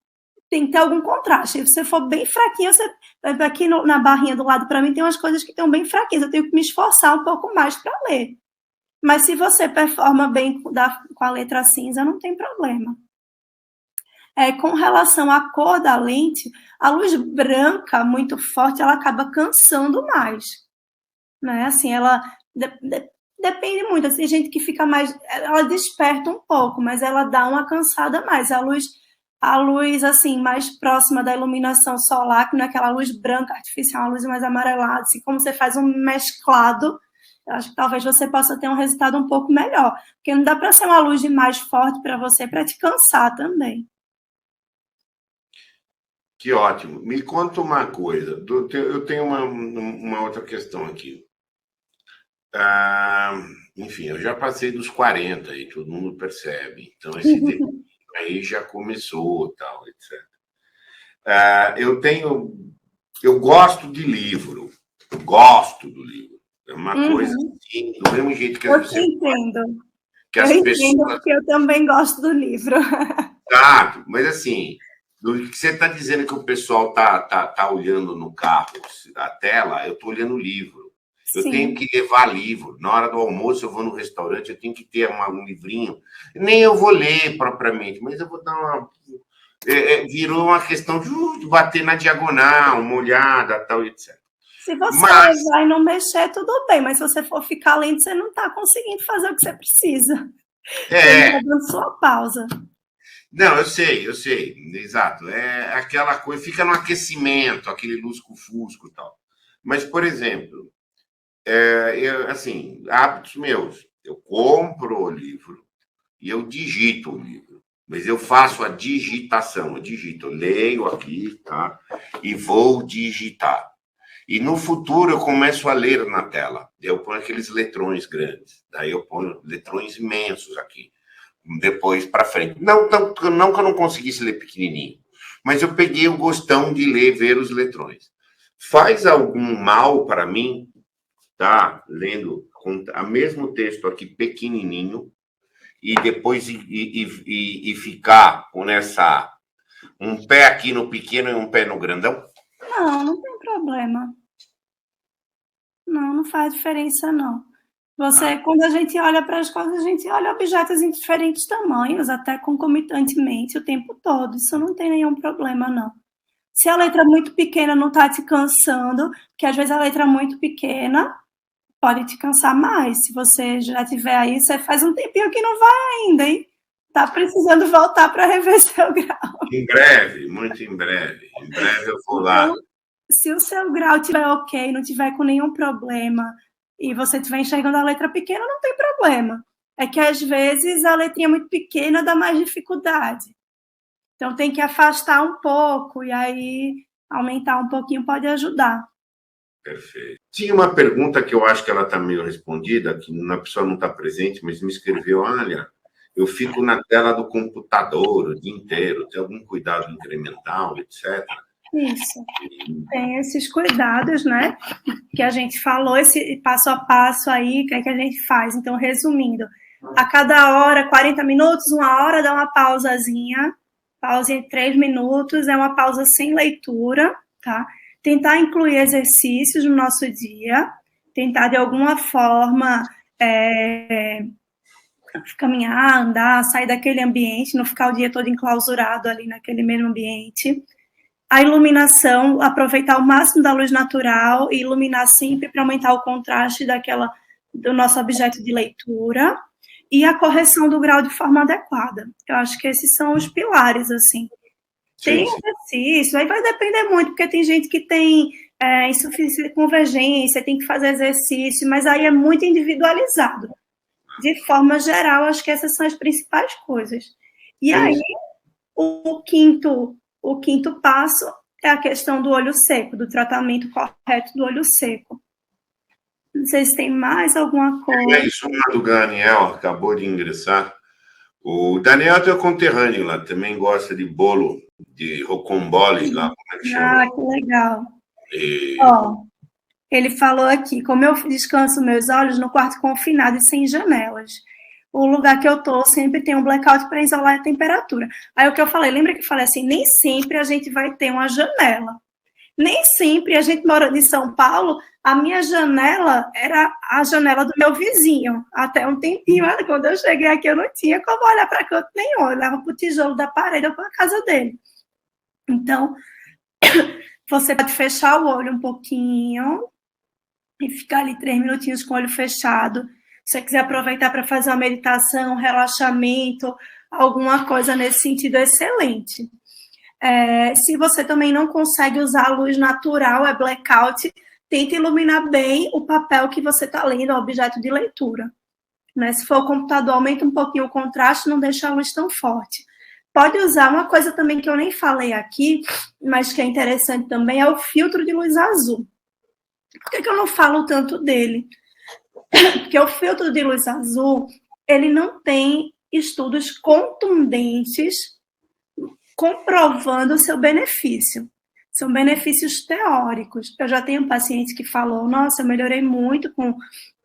tem que ter algum contraste. Se você for bem fraquinho, aqui na barrinha do lado, para mim, tem umas coisas que estão bem fraquinhas. Eu tenho que me esforçar um pouco mais para ler. Mas se você performa bem com a letra cinza, não tem problema. Com relação à cor da lente, a luz branca muito forte, ela acaba cansando mais. Né? Assim, ela depende muito. Tem gente que fica mais... Ela desperta um pouco, mas ela dá uma cansada mais. A luz assim, mais próxima da iluminação solar, que não é aquela luz branca artificial, uma luz mais amarelada. Assim, como você faz um mesclado, eu acho que talvez você possa ter um resultado um pouco melhor. Porque não dá para ser uma luz mais forte para você, para te cansar também. Que ótimo. Me conta uma coisa. Eu tenho uma outra questão aqui. Enfim, eu já passei dos 40 e todo mundo percebe. Então, esse tempo aí já começou, tal, etc. Eu gosto de livro. Gosto do livro. É uma coisa assim, do mesmo jeito que você entendo. Que as pessoas... entendo, porque eu também gosto do livro. Tá, mas assim, do que você está dizendo que o pessoal tá olhando no carro, a tela, eu estou olhando o livro. Eu Sim. Tenho que levar livro. Na hora do almoço, eu vou no restaurante, eu tenho que ter um livrinho. Nem eu vou ler propriamente, mas eu vou dar uma... virou uma questão de bater na diagonal, uma olhada, tal, etc. Se você vai não mexer, tudo bem, mas se você for ficar lento, você não está conseguindo fazer o que você precisa. Você está dando sua pausa. Não, eu sei, exato. É aquela coisa, fica no aquecimento, aquele lusco-fusco e tal. Mas, por exemplo, assim, hábitos meus, eu compro o livro e eu digito o livro, mas eu faço a digitação, eu leio aqui, tá? E vou digitar. E no futuro eu começo a ler na tela. Eu ponho aqueles letrões grandes, daí eu ponho letrões imensos aqui. Depois para frente. Não que eu não conseguisse ler pequenininho, mas eu peguei o gostão de ver os letrões. Faz algum mal para mim, tá? Lendo o mesmo texto aqui pequenininho e depois e ficar com um pé aqui no pequeno e um pé no grandão? Não tem problema. Não faz diferença, não. Quando a gente olha para as coisas, a gente olha objetos em diferentes tamanhos, até concomitantemente, o tempo todo. Isso não tem nenhum problema, não. Se a letra muito pequena não está te cansando, porque às vezes a letra muito pequena pode te cansar mais. Se você já tiver aí, você faz um tempinho que não vai ainda, hein? Tá precisando voltar para rever seu grau. Em breve, muito em breve. Em breve eu vou lá. Então, se o seu grau estiver ok, não tiver com nenhum problema, e você estiver enxergando a letra pequena, não tem problema. É que, às vezes, a letrinha muito pequena dá mais dificuldade. Então, tem que afastar um pouco, e aí aumentar um pouquinho pode ajudar. Perfeito. Tinha uma pergunta que eu acho que ela está meio respondida, que a pessoa não está presente, mas me escreveu, olha, eu fico na tela do computador o dia inteiro, tem algum cuidado incremental, etc.? Isso. Tem esses cuidados, né? Que a gente falou, esse passo a passo aí, que é que a gente faz. Então, resumindo, a cada hora, 40 minutos, 1 hora, dá uma pausazinha, pausa em 3 minutos, é uma pausa sem leitura, tá? Tentar incluir exercícios no nosso dia, tentar de alguma forma caminhar, andar, sair daquele ambiente, não ficar o dia todo enclausurado ali naquele mesmo ambiente. A iluminação, aproveitar o máximo da luz natural e iluminar sempre para aumentar o contraste do nosso objeto de leitura, e a correção do grau de forma adequada. Eu acho que esses são os pilares, assim. Tem exercício, aí vai depender muito, porque tem gente que tem insuficiência de convergência, tem que fazer exercício, mas aí é muito individualizado. De forma geral, acho que essas são as principais coisas. E aí, o quinto passo é a questão do olho seco, do tratamento correto do olho seco. Não sei se tem mais alguma coisa. É isso, o Daniel acabou de ingressar. O Daniel é teu conterrâneo lá, também gosta de bolo, de rocambole lá, como é que chama? Ah, que legal. Ele falou aqui, como eu descanso meus olhos no quarto confinado e sem janelas. O lugar que eu tô sempre tem um blackout para isolar a temperatura. Aí o que eu falei, lembra que eu falei assim, nem sempre a gente vai ter uma janela. Nem sempre a gente mora em São Paulo, a minha janela era a janela do meu vizinho. Até um tempinho, quando eu cheguei aqui, eu não tinha como olhar para canto nenhum. Eu olhava para o tijolo da parede ou para a casa dele. Então, você pode fechar o olho um pouquinho e ficar ali 3 minutinhos com o olho fechado. Se você quiser aproveitar para fazer uma meditação, um relaxamento, alguma coisa nesse sentido, é excelente. Se você também não consegue usar a luz natural, é blackout, tente iluminar bem o papel que você está lendo, o objeto de leitura. Né? Se for o computador, aumenta um pouquinho o contraste, não deixa a luz tão forte. Pode usar uma coisa também que eu nem falei aqui, mas que é interessante também, é o filtro de luz azul. Por que eu não falo tanto dele? Porque o filtro de luz azul, ele não tem estudos contundentes comprovando o seu benefício. São benefícios teóricos. Eu já tenho um paciente que falou, nossa, eu melhorei muito com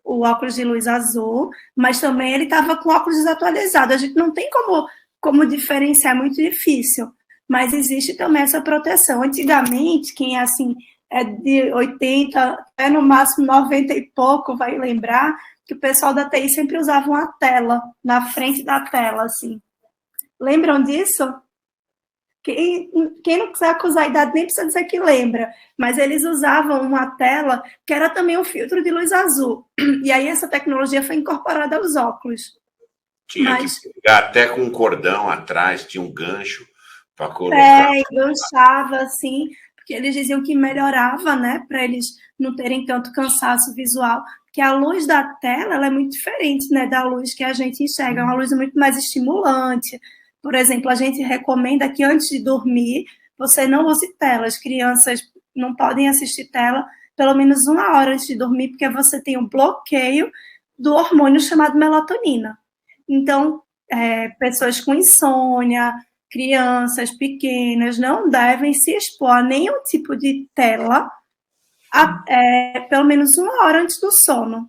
o óculos de luz azul, mas também ele estava com óculos desatualizado. A gente não tem como diferenciar, é muito difícil. Mas existe também essa proteção. Antigamente, quem assim, é de 80, até no máximo 90 e pouco, vai lembrar que o pessoal da TI sempre usava uma tela, na frente da tela, assim. Lembram disso? Quem não quiser acusar a idade nem precisa dizer que lembra, mas eles usavam uma tela que era também um filtro de luz azul. E aí essa tecnologia foi incorporada aos óculos. Tinha que pegar até com um cordão atrás, tinha um gancho para colocar. Enganchava assim, porque eles diziam que melhorava, né, para eles não terem tanto cansaço visual, porque a luz da tela ela é muito diferente, né, da luz que a gente enxerga, é uma luz muito mais estimulante. Por exemplo, a gente recomenda que antes de dormir, você não use tela. As crianças não podem assistir tela pelo menos 1 hora antes de dormir, porque você tem um bloqueio do hormônio chamado melatonina. Então, pessoas com insônia, crianças pequenas, não devem se expor a nenhum tipo de tela pelo menos 1 hora antes do sono.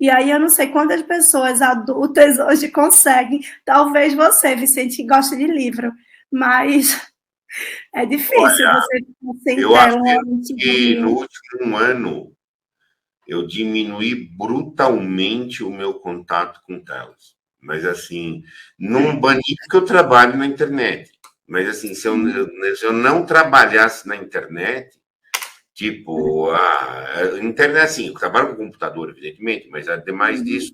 E aí eu não sei quantas pessoas adultas hoje conseguem, talvez você, Vicente, que gosta de livro, mas é difícil. Olha, você eu acho que no último ano eu diminui brutalmente o meu contato com telas. Mas assim, não bani porque eu trabalho na internet. Mas assim, se eu não trabalhasse na internet, tipo, a internet, assim, eu trabalho com computador, evidentemente, mas ademais disso,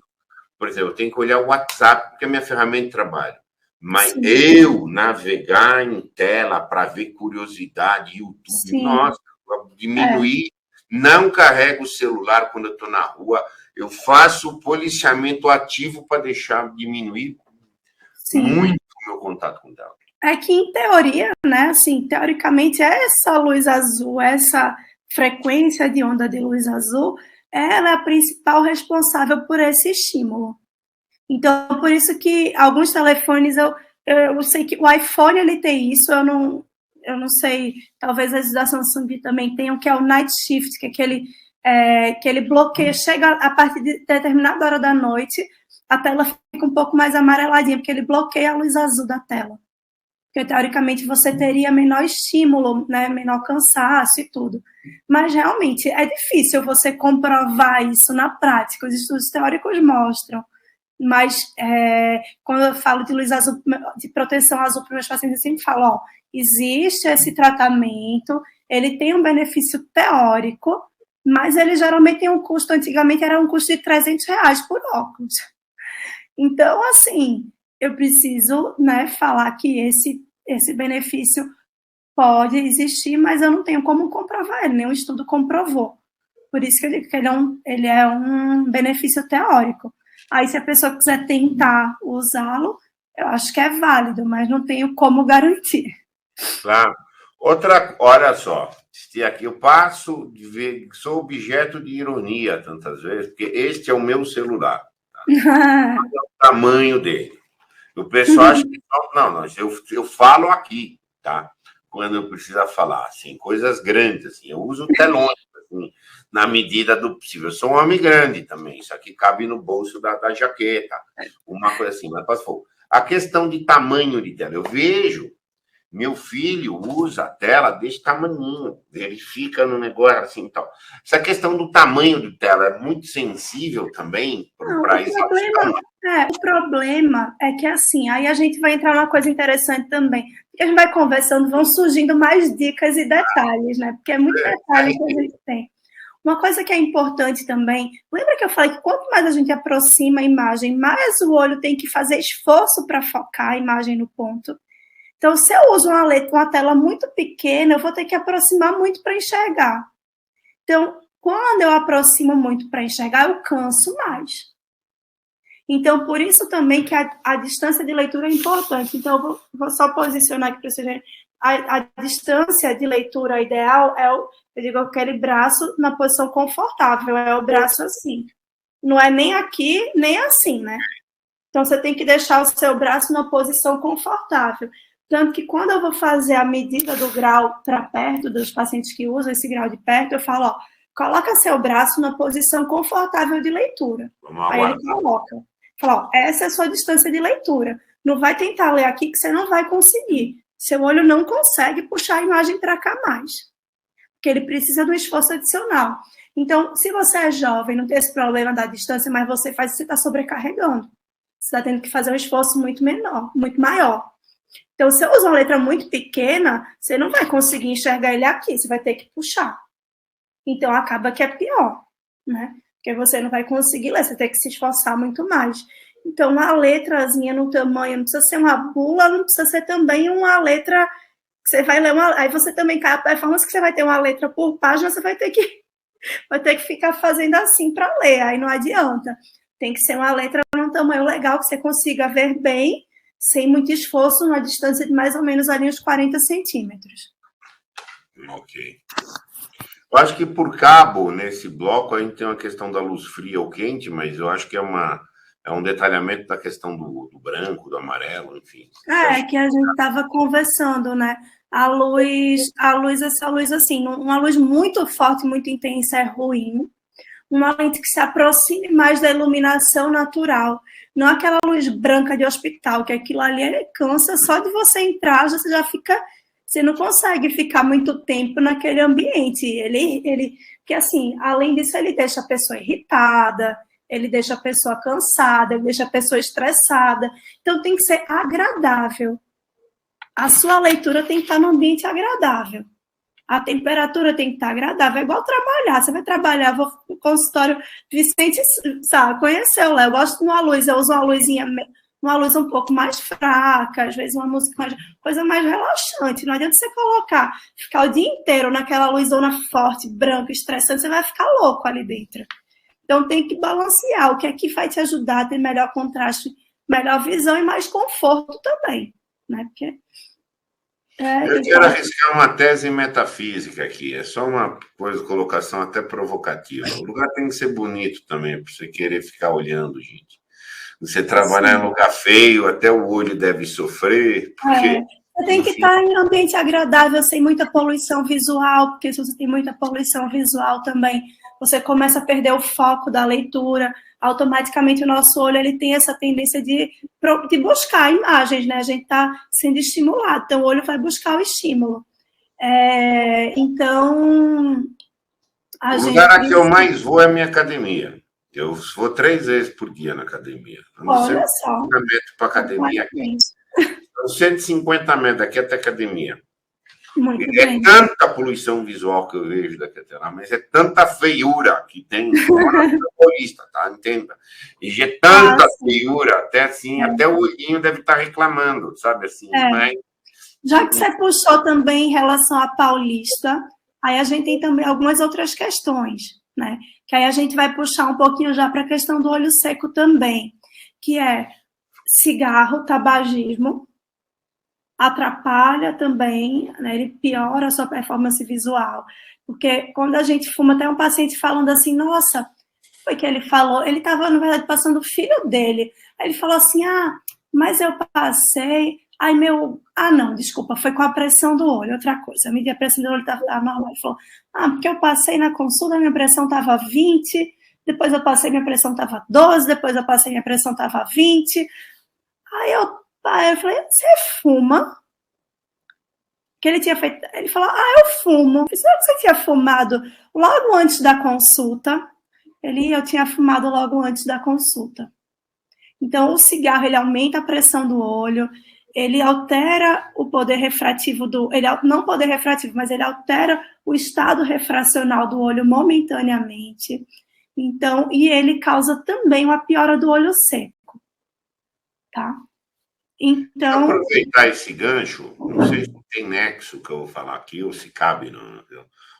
por exemplo, eu tenho que olhar o WhatsApp, porque é a minha ferramenta de trabalho. Mas eu navegar em tela para ver curiosidade, YouTube, nossa, diminuir, não carrego o celular quando eu estou na rua, eu faço o policiamento ativo para diminuir muito o meu contato com tela. É que, em teoria, né, assim, teoricamente, essa luz azul, essa frequência de onda de luz azul, ela é a principal responsável por esse estímulo. Então, por isso que alguns telefones, eu sei que o iPhone ele tem isso, eu não sei, talvez as da Samsung também tenham, que é o Night Shift, que é que ele bloqueia, chega a partir de determinada hora da noite, a tela fica um pouco mais amareladinha, porque ele bloqueia a luz azul da tela. Porque, teoricamente, você teria menor estímulo, né, menor cansaço e tudo. Mas, realmente, é difícil você comprovar isso na prática. Os estudos teóricos mostram. mas quando eu falo de luz azul, de proteção azul para meus pacientes, eu sempre falo, existe esse tratamento, ele tem um benefício teórico, mas ele geralmente tem um custo, antigamente era um custo de R$300 por óculos. Então, assim, eu preciso, né, falar que esse benefício pode existir, mas eu não tenho como comprovar ele, nenhum estudo comprovou. Por isso que eu digo que ele é um benefício teórico. Aí, se a pessoa quiser tentar usá-lo, eu acho que é válido, mas não tenho como garantir. Claro. Olha só, aqui eu passo de ver, sou objeto de ironia tantas vezes, porque este é o meu celular. Tá? É o tamanho dele. O pessoal acha que não, eu falo aqui, tá? Quando eu preciso falar, assim, coisas grandes, assim, eu uso telões, assim, na medida do possível. Eu sou um homem grande também, isso aqui cabe no bolso da jaqueta, uma coisa assim, mas passou. A questão de tamanho de tela, eu vejo, meu filho usa a tela desse tamaninho, ele fica no negócio assim e tal. Essa questão do tamanho de tela é muito sensível também para isso. O problema é que, assim, aí a gente vai entrar numa coisa interessante também. Porque a gente vai conversando, vão surgindo mais dicas e detalhes, né? Porque é muito detalhe que a gente tem. Uma coisa que é importante também, lembra que eu falei que quanto mais a gente aproxima a imagem, mais o olho tem que fazer esforço para focar a imagem no ponto. Então, se eu uso uma tela muito pequena, eu vou ter que aproximar muito para enxergar. Então, quando eu aproximo muito para enxergar, eu canso mais. Então, por isso também que a distância de leitura é importante. Então, eu vou só posicionar aqui para vocês verem. A distância de leitura ideal eu digo, aquele braço na posição confortável, é o braço assim. Não é nem aqui, nem assim, né? Então, você tem que deixar o seu braço na posição confortável. Tanto que quando eu vou fazer a medida do grau para perto, dos pacientes que usam esse grau de perto, eu falo, coloca seu braço na posição confortável de leitura. Aí ele coloca. Fala, essa é a sua distância de leitura. Não vai tentar ler aqui que você não vai conseguir. Seu olho não consegue puxar a imagem para cá mais. Porque ele precisa de um esforço adicional. Então, se você é jovem, não tem esse problema da distância, mas você está sobrecarregando. Você está tendo que fazer um esforço muito menor, muito maior. Então, se eu uso uma letra muito pequena, você não vai conseguir enxergar ele aqui, você vai ter que puxar. Então, acaba que é pior, né? Porque você não vai conseguir ler, você tem que se esforçar muito mais. Então, uma letrazinha no tamanho, não precisa ser uma bula, não precisa ser também uma letra que você vai ler aí você também cai a performance que você vai ter uma letra por página, você vai ter que ficar fazendo assim para ler, aí não adianta. Tem que ser uma letra num tamanho legal que você consiga ver bem, sem muito esforço, numa distância de mais ou menos ali uns 40 centímetros. Ok. Eu acho que por cabo, nesse bloco, a gente tem uma questão da luz fria ou quente, mas eu acho que é um detalhamento da questão do branco, do amarelo, enfim. É que a gente estava conversando, né? A luz, essa luz assim, uma luz muito forte, muito intensa é ruim. Uma lente que se aproxime mais da iluminação natural. Não aquela luz branca de hospital, que aquilo ali cansa, só de você entrar, você já fica... Você não consegue ficar muito tempo naquele ambiente. Porque assim, além disso, ele deixa a pessoa irritada, ele deixa a pessoa cansada, ele deixa a pessoa estressada. Então, tem que ser agradável. A sua leitura tem que estar num ambiente agradável. A temperatura tem que estar agradável. É igual trabalhar. Você vai trabalhar, vou no consultório, Vicente, sabe, conheceu, Léo. Eu gosto de uma luz, eu uso uma luz um pouco mais fraca, às vezes uma música coisa mais relaxante. Não adianta você ficar o dia inteiro naquela luzona forte, branca, estressante, você vai ficar louco ali dentro. Então, tem que balancear. O que é que vai te ajudar a ter melhor contraste, melhor visão e mais conforto também, né? Porque... eu quero arriscar uma tese metafísica aqui. É só uma colocação até provocativa. O lugar tem que ser bonito também, para você querer ficar olhando, gente. Você trabalhar em lugar feio, até o olho deve sofrer. Porque, você tem que estar em um ambiente agradável, sem muita poluição visual, porque se você tem muita poluição visual também, você começa a perder o foco da leitura. Automaticamente o nosso olho ele tem essa tendência de buscar imagens, né? A gente está sendo estimulado, então o olho vai buscar o estímulo. Então, o lugar que eu mais vou é a minha academia. Eu vou 3 vezes por dia na academia. Olha só. 150 metros para academia aqui. São 150 metros aqui até academia. Muito É bem. tanta poluição visual que eu vejo daqui até lá, mas é tanta feiura que tem paulista, tá? Entenda. E é tanta feiura, até assim, até o olhinho deve estar reclamando, sabe assim, mas... Já que você puxou também em relação à Paulista, aí a gente tem também algumas outras questões, né? Que aí a gente vai puxar um pouquinho já para a questão do olho seco também, que é cigarro, tabagismo, atrapalha também, né? Ele piora a sua performance visual. Porque quando a gente fuma, tem um paciente falando assim, nossa, foi que ele falou, ele estava, na verdade, passando o filho dele. Aí ele falou assim, mas eu passei, aí não, desculpa, foi com a pressão do olho, outra coisa, a minha pressão do olho estava normal. Ele falou, porque eu passei na consulta, minha pressão estava 20, depois eu passei, minha pressão estava 12, depois eu passei, minha pressão estava 20. Aí eu falei, você fuma? Que ele tinha feito, ele falou, eu fumo. Será que você tinha fumado logo antes da consulta? Eu tinha fumado logo antes da consulta. Então, o cigarro, ele aumenta a pressão do olho, ele altera o poder refrativo não poder refrativo, mas ele altera o estado refracional do olho momentaneamente. Então, e ele causa também uma piora do olho seco, tá? Então... Vou aproveitar esse gancho, não sei se tem nexo que eu vou falar aqui, ou se cabe, não.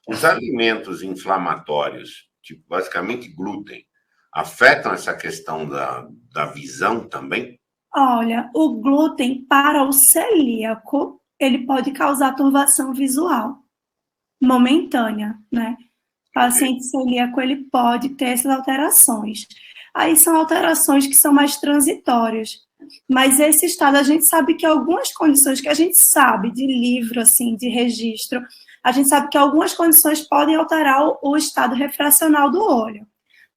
Os alimentos inflamatórios, tipo, basicamente glúten, afetam essa questão da visão também? Olha, o glúten para o celíaco, ele pode causar turvação visual momentânea, né? O paciente celíaco, ele pode ter essas alterações. Aí são alterações que são mais transitórias. Mas esse estado, a gente sabe que algumas condições que a gente sabe de livro, assim, de registro, a gente sabe que algumas condições podem alterar o estado refracional do olho.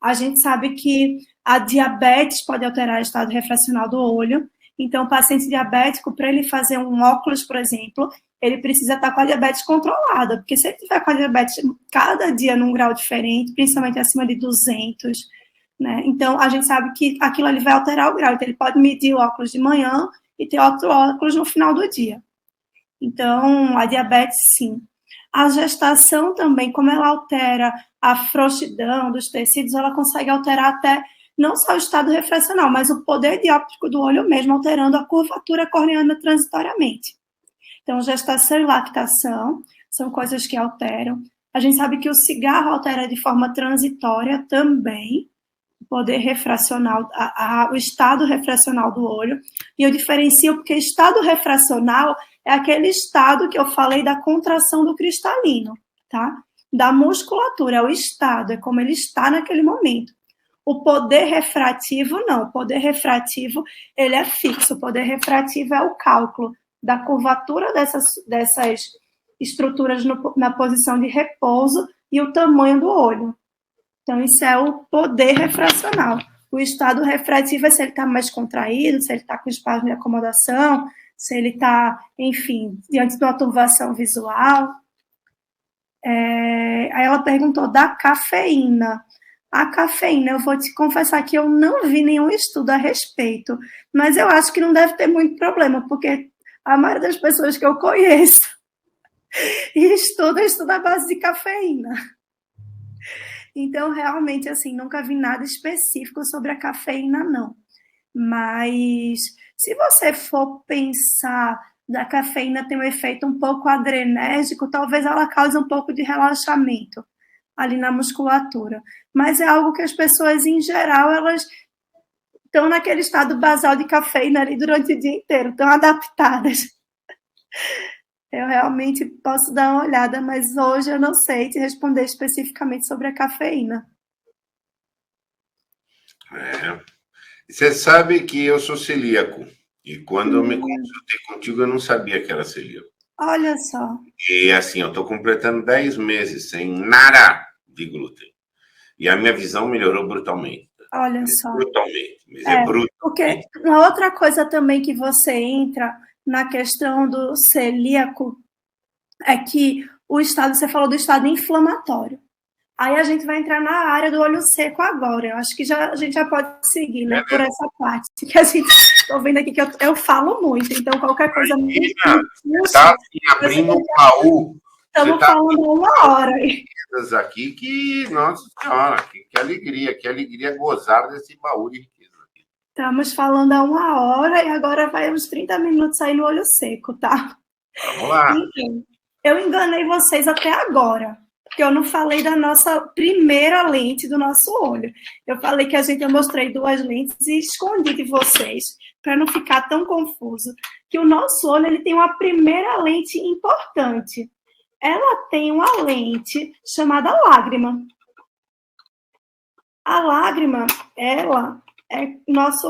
A gente sabe que a diabetes pode alterar o estado refracional do olho. Então, o paciente diabético, para ele fazer um óculos, por exemplo, ele precisa estar com a diabetes controlada, porque se ele tiver com a diabetes cada dia num grau diferente, principalmente acima de 200, né? Então, a gente sabe que aquilo ali vai alterar o grau. Então, ele pode medir o óculos de manhã e ter outro óculos no final do dia. Então, a diabetes, sim. A gestação também, como ela altera a frouxidão dos tecidos, ela consegue alterar até não só o estado refracional, mas o poder dióptrico do olho mesmo, alterando a curvatura corneana transitoriamente. Então, gestação e lactação são coisas que alteram. A gente sabe que o cigarro altera de forma transitória também o poder refracional, o estado refracional do olho. E eu diferencio porque estado refracional é aquele estado que eu falei da contração do cristalino, tá? Da musculatura, é o estado, é como ele está naquele momento. O poder refrativo, não. O poder refrativo, ele é fixo. O poder refrativo é o cálculo da curvatura dessas estruturas na posição de repouso e o tamanho do olho. Então, isso é o poder refracional. O estado refrativo é se ele está mais contraído, se ele está com espasmo de acomodação, se ele está, enfim, diante de uma turvação visual. Aí ela perguntou da cafeína. A cafeína, eu vou te confessar que eu não vi nenhum estudo a respeito, mas eu acho que não deve ter muito problema, porque a maioria das pessoas que eu conheço estuda à base de cafeína. Então, realmente, assim, nunca vi nada específico sobre a cafeína, não. Mas, se você for pensar da cafeína ter um efeito um pouco adrenérgico, talvez ela cause um pouco de relaxamento ali na musculatura. Mas é algo que as pessoas, em geral, elas estão naquele estado basal de cafeína ali durante o dia inteiro, estão adaptadas. Eu realmente posso dar uma olhada, mas hoje eu não sei te responder especificamente sobre a cafeína. Você sabe que eu sou celíaco. E quando eu me consultei contigo, eu não sabia que era celíaco. Olha só. E assim, eu estou completando 10 meses sem nada de glúten. E a minha visão melhorou brutalmente. Olha só. Brutalmente. Mas é brutalmente. Porque uma outra coisa também que você entra na questão do celíaco é que o estado, você falou do estado inflamatório. Aí a gente vai entrar na área do olho seco agora. Eu acho que a gente já pode seguir, né, por essa parte. Que a gente, estou vendo aqui que eu falo muito, então qualquer coisa... Está assim, abrindo um baú. Estamos falando uma hora. Aqui que, nossa senhora, que alegria gozar desse baú de riqueza. Estamos falando há uma hora e agora vai uns 30 minutos aí no olho seco, tá? Vamos lá. Enfim, eu enganei vocês até agora, porque eu não falei da nossa primeira lente do nosso olho. Eu falei que eu mostrei 2 lentes e escondi de vocês, para não ficar tão confuso, que o nosso olho ele tem uma primeira lente importante. Ela tem uma lente chamada lágrima. A lágrima, ela é nossa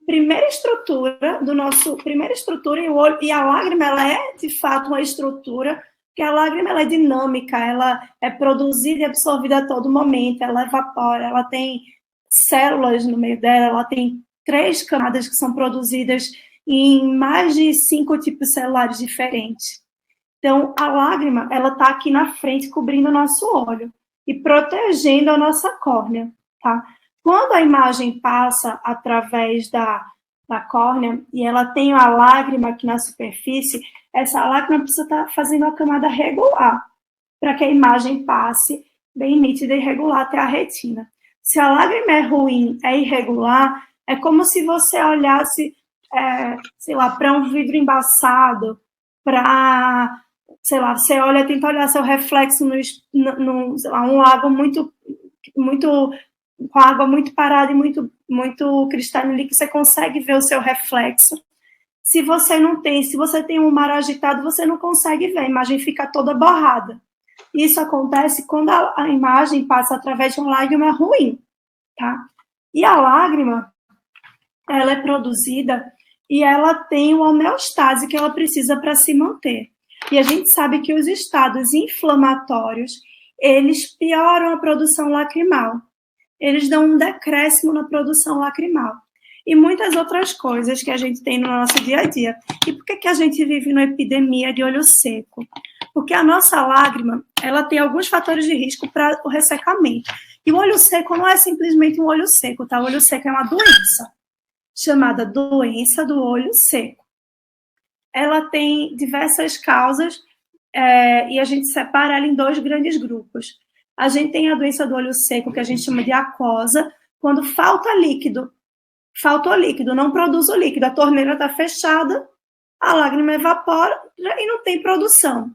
primeira estrutura e o olho, e a lágrima ela é de fato uma estrutura, porque a lágrima ela é dinâmica, ela é produzida e absorvida a todo momento, ela evapora, ela tem células no meio dela, ela tem 3 camadas que são produzidas em mais de 5 tipos celulares diferentes. Então, a lágrima, ela está aqui na frente, cobrindo o nosso olho e protegendo a nossa córnea, tá? Quando a imagem passa através da córnea e ela tem a lágrima aqui na superfície, essa lágrima precisa estar fazendo a camada regular para que a imagem passe bem nítida e regular até a retina. Se a lágrima é ruim, é irregular, é como se você olhasse, sei lá, para um vidro embaçado, para, sei lá, você olha, tenta olhar seu reflexo no sei lá, um lago muito com a água muito parada e muito cristalina ali, que você consegue ver o seu reflexo. Se você tem um mar agitado, você não consegue ver, a imagem fica toda borrada. Isso acontece quando a imagem passa através de uma lágrima ruim, tá? E a lágrima, ela é produzida e ela tem uma homeostase que ela precisa para se manter. E a gente sabe que os estados inflamatórios, eles pioram a produção lacrimal. Eles dão um decréscimo na produção lacrimal. E muitas outras coisas que a gente tem no nosso dia a dia. E por que a gente vive numa epidemia de olho seco? Porque a nossa lágrima, ela tem alguns fatores de risco para o ressecamento. E o olho seco não é simplesmente um olho seco, tá? O olho seco é uma doença, chamada doença do olho seco. Ela tem diversas causas, e a gente separa ela em 2 grandes grupos. A gente tem a doença do olho seco, que a gente chama de aquosa, quando falta líquido. Faltou líquido, não produz o líquido, a torneira está fechada, a lágrima evapora e não tem produção.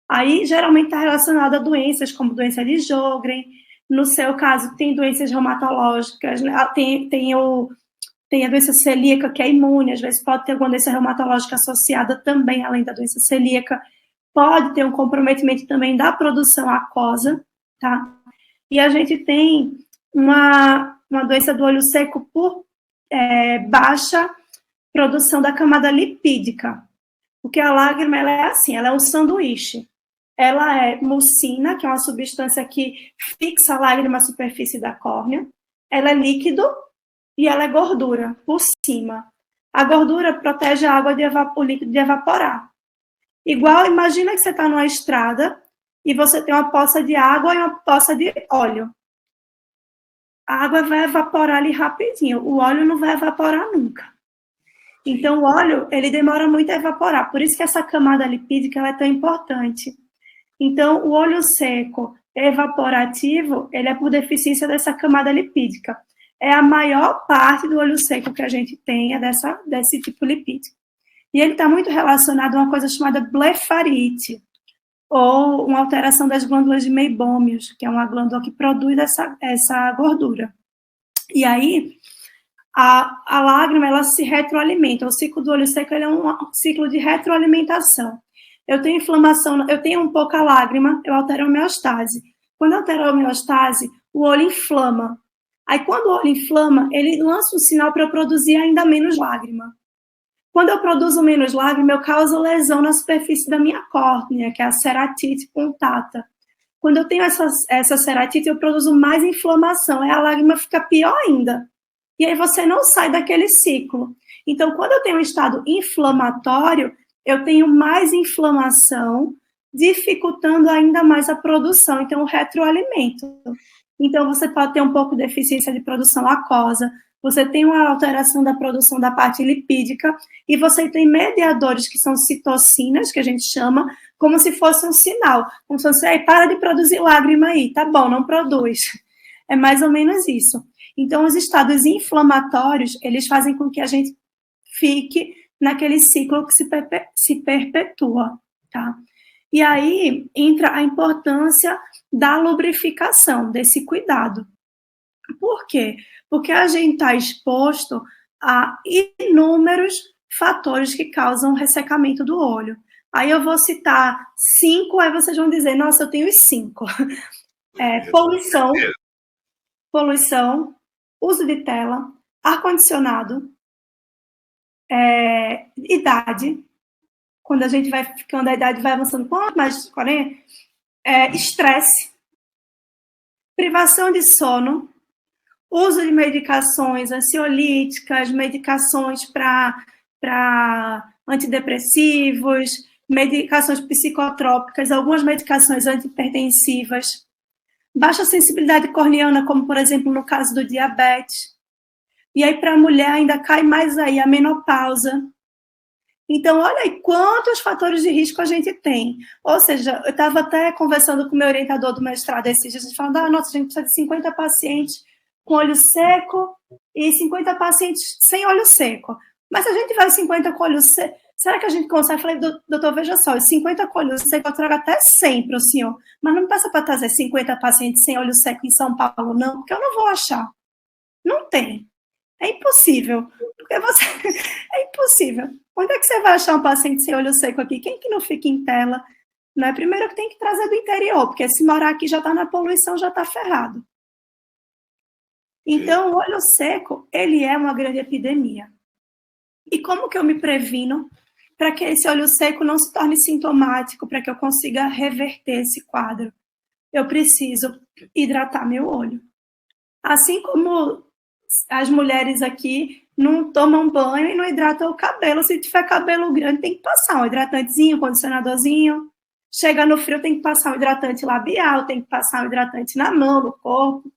Aí, geralmente, está relacionado a doenças como doença de Sjögren. No seu caso, tem doenças reumatológicas, né? Tem a doença celíaca, que é imune, às vezes pode ter alguma doença reumatológica associada também, além da doença celíaca. Pode ter um comprometimento também da produção aquosa, tá? E a gente tem uma doença do olho seco por baixa produção da camada lipídica. Porque a lágrima, ela é assim, ela é um sanduíche. Ela é mucina, que é uma substância que fixa a lágrima à superfície da córnea. Ela é líquido e ela é gordura por cima. A gordura protege a água o líquido de evaporar. Igual, imagina que você está numa estrada e você tem uma poça de água e uma poça de óleo. A água vai evaporar ali rapidinho, o óleo não vai evaporar nunca. Então, o óleo, ele demora muito a evaporar, por isso que essa camada lipídica ela é tão importante. Então, o olho seco evaporativo, ele é por deficiência dessa camada lipídica. É a maior parte do olho seco que a gente tem, desse tipo lipídico. E ele está muito relacionado a uma coisa chamada blefarite, ou uma alteração das glândulas de meibômios, que é uma glândula que produz essa gordura. E aí, a lágrima, ela se retroalimenta. O ciclo do olho seco ele é um ciclo de retroalimentação. Eu tenho inflamação, eu tenho pouca lágrima, eu altero a homeostase. Quando eu altero a homeostase, o olho inflama. Aí, quando o olho inflama, ele lança um sinal para eu produzir ainda menos lágrima. Quando eu produzo menos lágrima, eu causo lesão na superfície da minha córnea, que é a ceratite punctata. Quando eu tenho essa ceratite, eu produzo mais inflamação, aí a lágrima fica pior ainda. E aí você não sai daquele ciclo. Então, quando eu tenho um estado inflamatório, eu tenho mais inflamação dificultando ainda mais a produção, então o retroalimento. Então você pode ter um pouco de deficiência de produção aquosa, você tem uma alteração da produção da parte lipídica e você tem mediadores que são citocinas, que a gente chama, como se fosse um sinal, como se fosse, para de produzir lágrima aí, tá bom, não produz. É mais ou menos isso. Então, os estados inflamatórios, eles fazem com que a gente fique naquele ciclo que se perpetua, tá? E aí entra a importância da lubrificação, desse cuidado. Por quê? Porque a gente está exposto a inúmeros fatores que causam ressecamento do olho. Aí eu vou citar 5, aí vocês vão dizer, nossa, eu tenho os 5. Poluição, uso de tela, ar-condicionado, idade, quando a gente vai ficando, a idade vai avançando, quanto mais de 40, estresse, privação de sono, uso de medicações ansiolíticas, medicações para antidepressivos, medicações psicotrópicas, algumas medicações antihipertensivas, baixa sensibilidade corneana, como, por exemplo, no caso do diabetes. E aí, para a mulher, ainda cai mais aí a menopausa. Então, olha aí quantos fatores de risco a gente tem. Ou seja, eu estava até conversando com o meu orientador do mestrado esses dias, a gente falando, nossa, a gente precisa de 50 pacientes com olho seco e 50 pacientes sem olho seco. Mas se a gente vai 50 com olho seco, será que a gente consegue? Eu falei, doutor, veja só, os 50 com olho seco eu trago até 100 para o senhor, mas não me passa para trazer 50 pacientes sem olho seco em São Paulo, não, porque eu não vou achar. Não tem. É impossível. Porque você... É impossível. Onde é que você vai achar um paciente sem olho seco aqui? Quem que não fica em tela? Não é? Primeiro que tem que trazer do interior, porque se morar aqui já está na poluição, já está ferrado. Então, o olho seco, ele é uma grande epidemia. E como que eu me previno para que esse olho seco não se torne sintomático, para que eu consiga reverter esse quadro? Eu preciso hidratar meu olho. Assim como as mulheres aqui não tomam banho e não hidratam o cabelo. Se tiver cabelo grande, tem que passar um hidratantezinho, um condicionadorzinho. Chega no frio, tem que passar um hidratante labial, tem que passar um hidratante na mão, no corpo.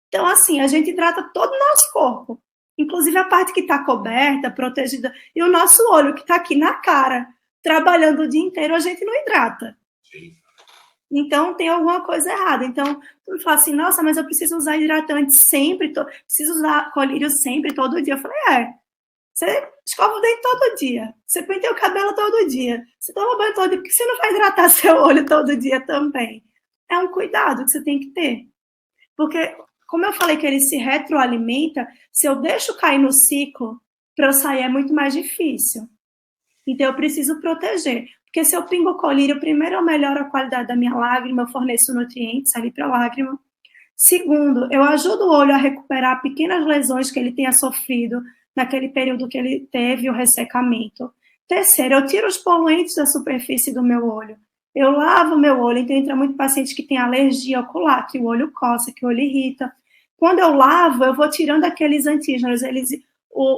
Então, assim, a gente hidrata todo o nosso corpo. Inclusive a parte que está coberta, protegida. E o nosso olho, que está aqui na cara, trabalhando o dia inteiro, a gente não hidrata. Sim. Então, tem alguma coisa errada. Então, tu fala assim, nossa, mas eu preciso usar hidratante sempre, preciso usar colírio sempre, todo dia. Eu falei, você escova o dente todo dia, você penteia o cabelo todo dia, você toma banho todo dia, por que você não vai hidratar seu olho todo dia também? É um cuidado que você tem que ter. Porque, como eu falei que ele se retroalimenta, se eu deixo cair no ciclo, para eu sair é muito mais difícil. Então, eu preciso proteger. Porque se eu pingo colírio, primeiro eu melhoro a qualidade da minha lágrima, eu forneço nutrientes ali para a lágrima. Segundo, eu ajudo o olho a recuperar pequenas lesões que ele tenha sofrido naquele período que ele teve o ressecamento. Terceiro, eu tiro os poluentes da superfície do meu olho. Eu lavo o meu olho, então entra muito paciente que tem alergia ocular, que o olho coça, que o olho irrita. Quando eu lavo, eu vou tirando aqueles antígenos,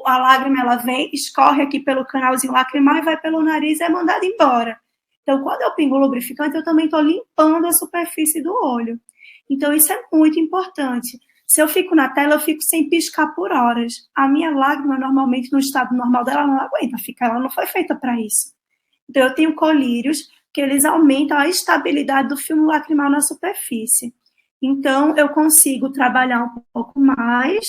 a lágrima ela vem, escorre aqui pelo canalzinho lacrimal e vai pelo nariz e é mandada embora. Então, quando eu pingo lubrificante, eu também estou limpando a superfície do olho. Então, isso é muito importante. Se eu fico na tela, eu fico sem piscar por horas. A minha lágrima, normalmente, no estado normal dela, não aguenta ficar. Ela não foi feita para isso. Então, eu tenho colírios que eles aumentam a estabilidade do filme lacrimal na superfície. Então, eu consigo trabalhar um pouco mais,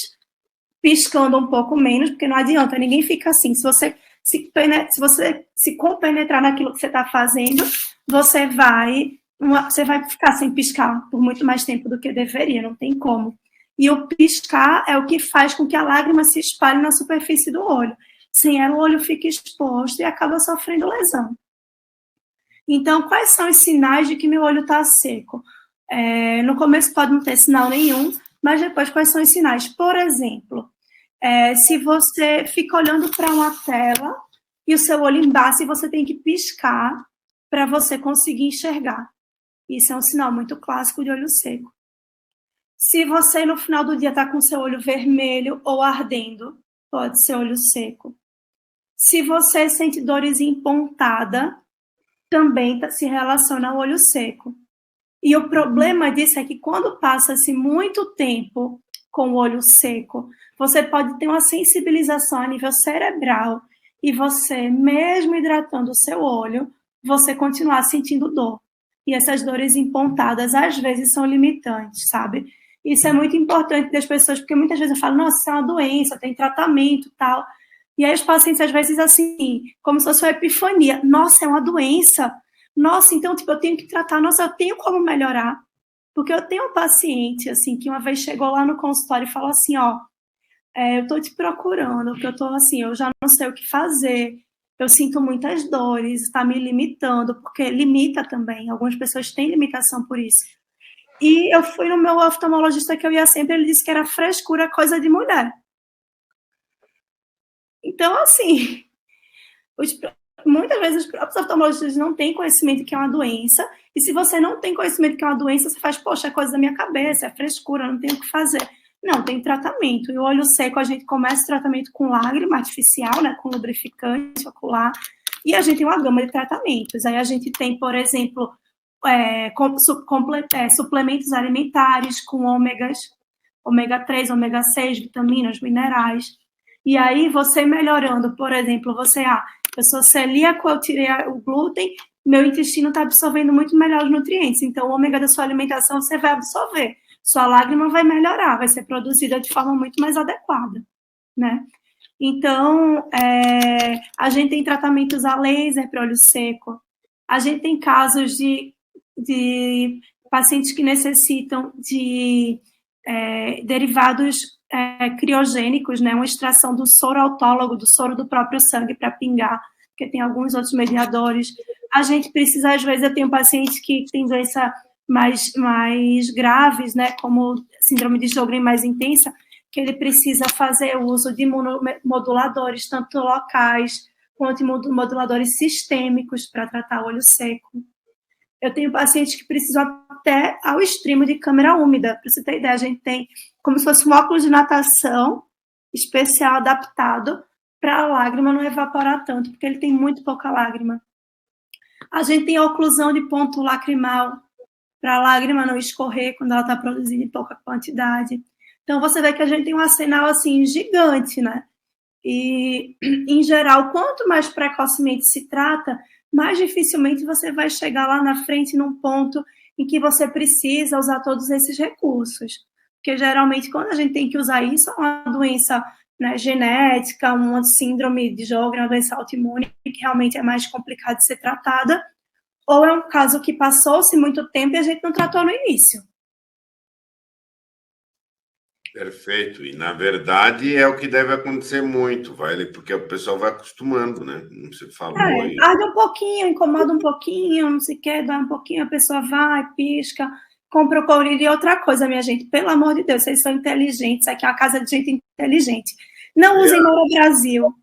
piscando um pouco menos, porque não adianta, ninguém fica assim. Se você se compenetrar naquilo que você está fazendo, você vai ficar sem piscar por muito mais tempo do que deveria, não tem como. E o piscar é o que faz com que a lágrima se espalhe na superfície do olho. Sem ela, o olho fica exposto e acaba sofrendo lesão. Então, quais são os sinais de que meu olho está seco? No começo pode não ter sinal nenhum, mas depois quais são os sinais? Por exemplo, se você fica olhando para uma tela e o seu olho embaça e você tem que piscar para você conseguir enxergar. Isso é um sinal muito clássico de olho seco. Se você, no final do dia, está com seu olho vermelho ou ardendo, pode ser olho seco. Se você sente dores em pontada, também se relaciona ao olho seco. E o problema disso é que quando passa-se muito tempo com o olho seco, você pode ter uma sensibilização a nível cerebral e você, mesmo hidratando o seu olho, você continuar sentindo dor. E essas dores empontadas, às vezes, são limitantes, sabe? Isso é muito importante das pessoas, porque muitas vezes eu falo, nossa, isso é uma doença, tem tratamento e tal. E aí os pacientes, às vezes, assim, como se fosse uma epifania. Nossa, é uma doença. Nossa, então, tipo, eu tenho que tratar. Nossa, eu tenho como melhorar. Porque eu tenho um paciente, assim, que uma vez chegou lá no consultório e falou assim, ó, eu tô te procurando, porque eu tô assim, eu já não sei o que fazer, eu sinto muitas dores, está me limitando, porque limita também, algumas pessoas têm limitação por isso. E eu fui no meu oftalmologista que eu ia sempre, ele disse que era frescura, coisa de mulher. Então, assim, muitas vezes os próprios oftalmologistas não têm conhecimento que é uma doença, e se você não tem conhecimento que é uma doença, você faz, poxa, é coisa da minha cabeça, é frescura, não tenho o que fazer. Não, tem tratamento. E o olho seco, a gente começa o tratamento com lágrima artificial, né, com lubrificante ocular, e a gente tem uma gama de tratamentos. Aí a gente tem, por exemplo, suplementos alimentares com ômega 3, ômega 6, vitaminas, minerais. E aí, você melhorando, por exemplo, eu sou celíaco, eu tirei o glúten, meu intestino está absorvendo muito melhor os nutrientes. Então, o ômega da sua alimentação você vai absorver. Sua lágrima vai melhorar, vai ser produzida de forma muito mais adequada, né? Então, a gente tem tratamentos a laser para olho seco. A gente tem casos de pacientes que necessitam de derivados criogênicos, né? Uma extração do soro autólogo, do soro do próprio sangue para pingar, porque tem alguns outros mediadores. A gente precisa, às vezes, eu tenho pacientes que têm doença mais graves, né? Como síndrome de Sjögren mais intensa, que ele precisa fazer uso de imunomoduladores, tanto locais quanto moduladores sistêmicos para tratar o olho seco. Eu tenho pacientes que precisam até ao extremo de câmera úmida. Para você ter ideia, a gente tem como se fosse um óculos de natação especial adaptado para a lágrima não evaporar tanto, porque ele tem muito pouca lágrima. A gente tem a oclusão de ponto lacrimal para a lágrima não escorrer quando ela está produzindo em pouca quantidade. Então, você vê que a gente tem um arsenal assim gigante, né? E, em geral, quanto mais precocemente se trata, mais dificilmente você vai chegar lá na frente num ponto em que você precisa usar todos esses recursos. Porque, geralmente, quando a gente tem que usar isso, é uma doença, né, genética, uma síndrome de Sjögren, uma doença autoimune, que realmente é mais complicada de ser tratada, ou é um caso que passou-se muito tempo e a gente não tratou no início. Perfeito. E, na verdade, é o que deve acontecer muito, porque o pessoal vai acostumando, né? Como você falou aí. Arde um pouquinho, incomoda um pouquinho, não sei o que, dá um pouquinho, a pessoa vai, pisca, compra o colírio. E outra coisa, minha gente, pelo amor de Deus, vocês são inteligentes, aqui é uma casa de gente inteligente. Não usem Moura Brasil.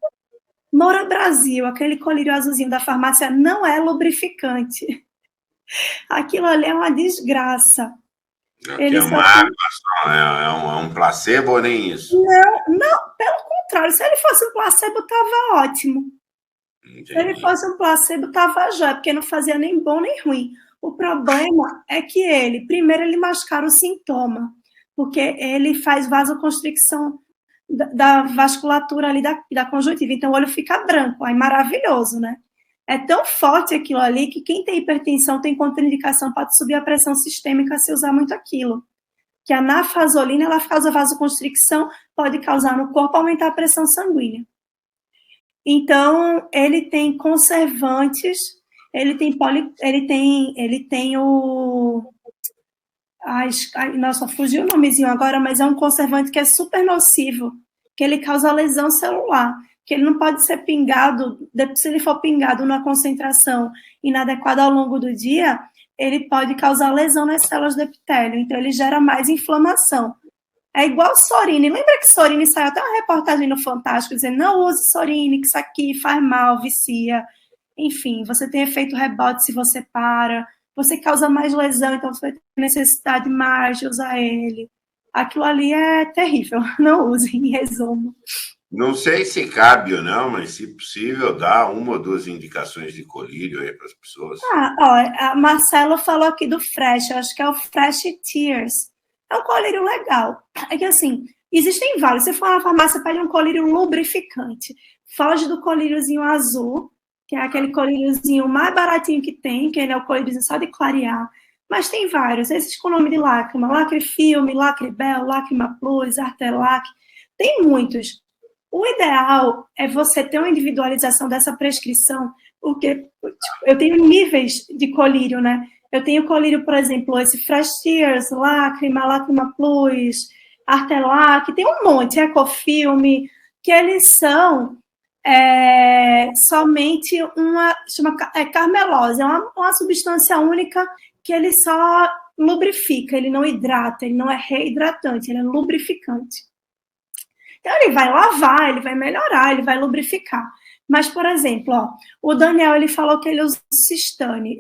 Moura Brasil, aquele colírio azulzinho da farmácia, não é lubrificante. Aquilo ali é uma desgraça. Ele é uma água só, é um placebo ou nem isso? Não, pelo contrário, se ele fosse um placebo, estava ótimo. Entendi. Se ele fosse um placebo, estava jóia, porque não fazia nem bom nem ruim. O problema é que primeiro ele mascara o sintoma, porque ele faz vasoconstricção da vasculatura ali da conjuntiva, então o olho fica branco, aí maravilhoso, né? É tão forte aquilo ali que quem tem hipertensão tem contraindicação, pode subir a pressão sistêmica se usar muito aquilo. Que a nafasolina, ela causa vasoconstricção, pode causar no corpo, aumentar a pressão sanguínea. Então, ele tem conservantes, ele tem o... Nossa, fugiu o nomezinho agora, mas é um conservante que é super nocivo, que ele causa lesão celular, que ele não pode ser pingado, se ele for pingado numa concentração inadequada ao longo do dia, ele pode causar lesão nas células do epitélio, então ele gera mais inflamação. É igual Sorine. Lembra que Sorine saiu até uma reportagem no Fantástico dizendo não use Sorine, que isso aqui faz mal, vicia. Enfim, você tem efeito rebote se você para, você causa mais lesão, então você vai ter necessidade mais de usar ele. Aquilo ali é terrível, não use, em resumo. Não sei se cabe ou não, mas se possível, dá uma ou duas indicações de colírio aí para as pessoas. Ó, a Marcela falou aqui do Fresh, eu acho que é o Fresh Tears. É um colírio legal. É que assim, existem vários. Se for na farmácia, pede um colírio lubrificante. Foge do colíriozinho azul, que é aquele colíriozinho mais baratinho que tem, que ele é o colíriozinho só de clarear. Mas tem vários, esses com nome de lágrima, Lacre Filme, Lacre Bel, Lágrima Plus, Artelac, tem muitos. O ideal é você ter uma individualização dessa prescrição, porque tipo, eu tenho níveis de colírio, né? Eu tenho colírio, por exemplo, esse Fresh Tears, Lágrima, Lágrima Plus, Artelac, tem um monte, Ecofilme, que eles são somente chama carmelose, é uma substância única que ele só lubrifica, ele não hidrata, ele não é reidratante, ele é lubrificante. Então, ele vai lavar, ele vai melhorar, ele vai lubrificar. Mas, por exemplo, ó, o Daniel ele falou que ele usa o Cistane.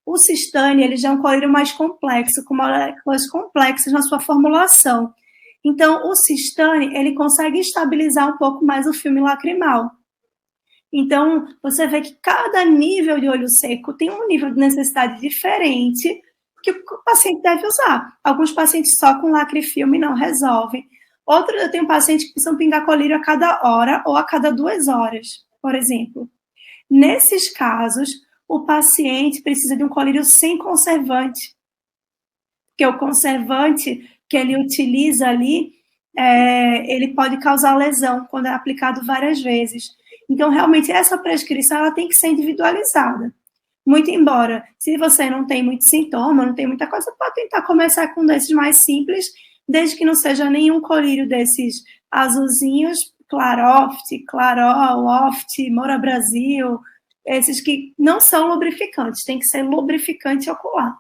O Cistane ele já é um colírio mais complexo, com moléculas complexas na sua formulação. Então, o Cistane ele consegue estabilizar um pouco mais o filme lacrimal. Então, você vê que cada nível de olho seco tem um nível de necessidade diferente que o paciente deve usar. Alguns pacientes só com lacrifilme não resolvem. Outros, eu tenho pacientes que precisam pingar colírio a cada hora ou a cada 2 horas, por exemplo. Nesses casos, o paciente precisa de um colírio sem conservante. Porque o conservante que ele utiliza ali, ele pode causar lesão quando é aplicado várias vezes. Então, realmente, essa prescrição ela tem que ser individualizada. Muito embora, se você não tem muito sintoma, não tem muita coisa, pode tentar começar com desses mais simples, desde que não seja nenhum colírio desses azulzinhos, Claroft, Clarol, Oft, Moura Brasil, esses que não são lubrificantes, tem que ser lubrificante ocular.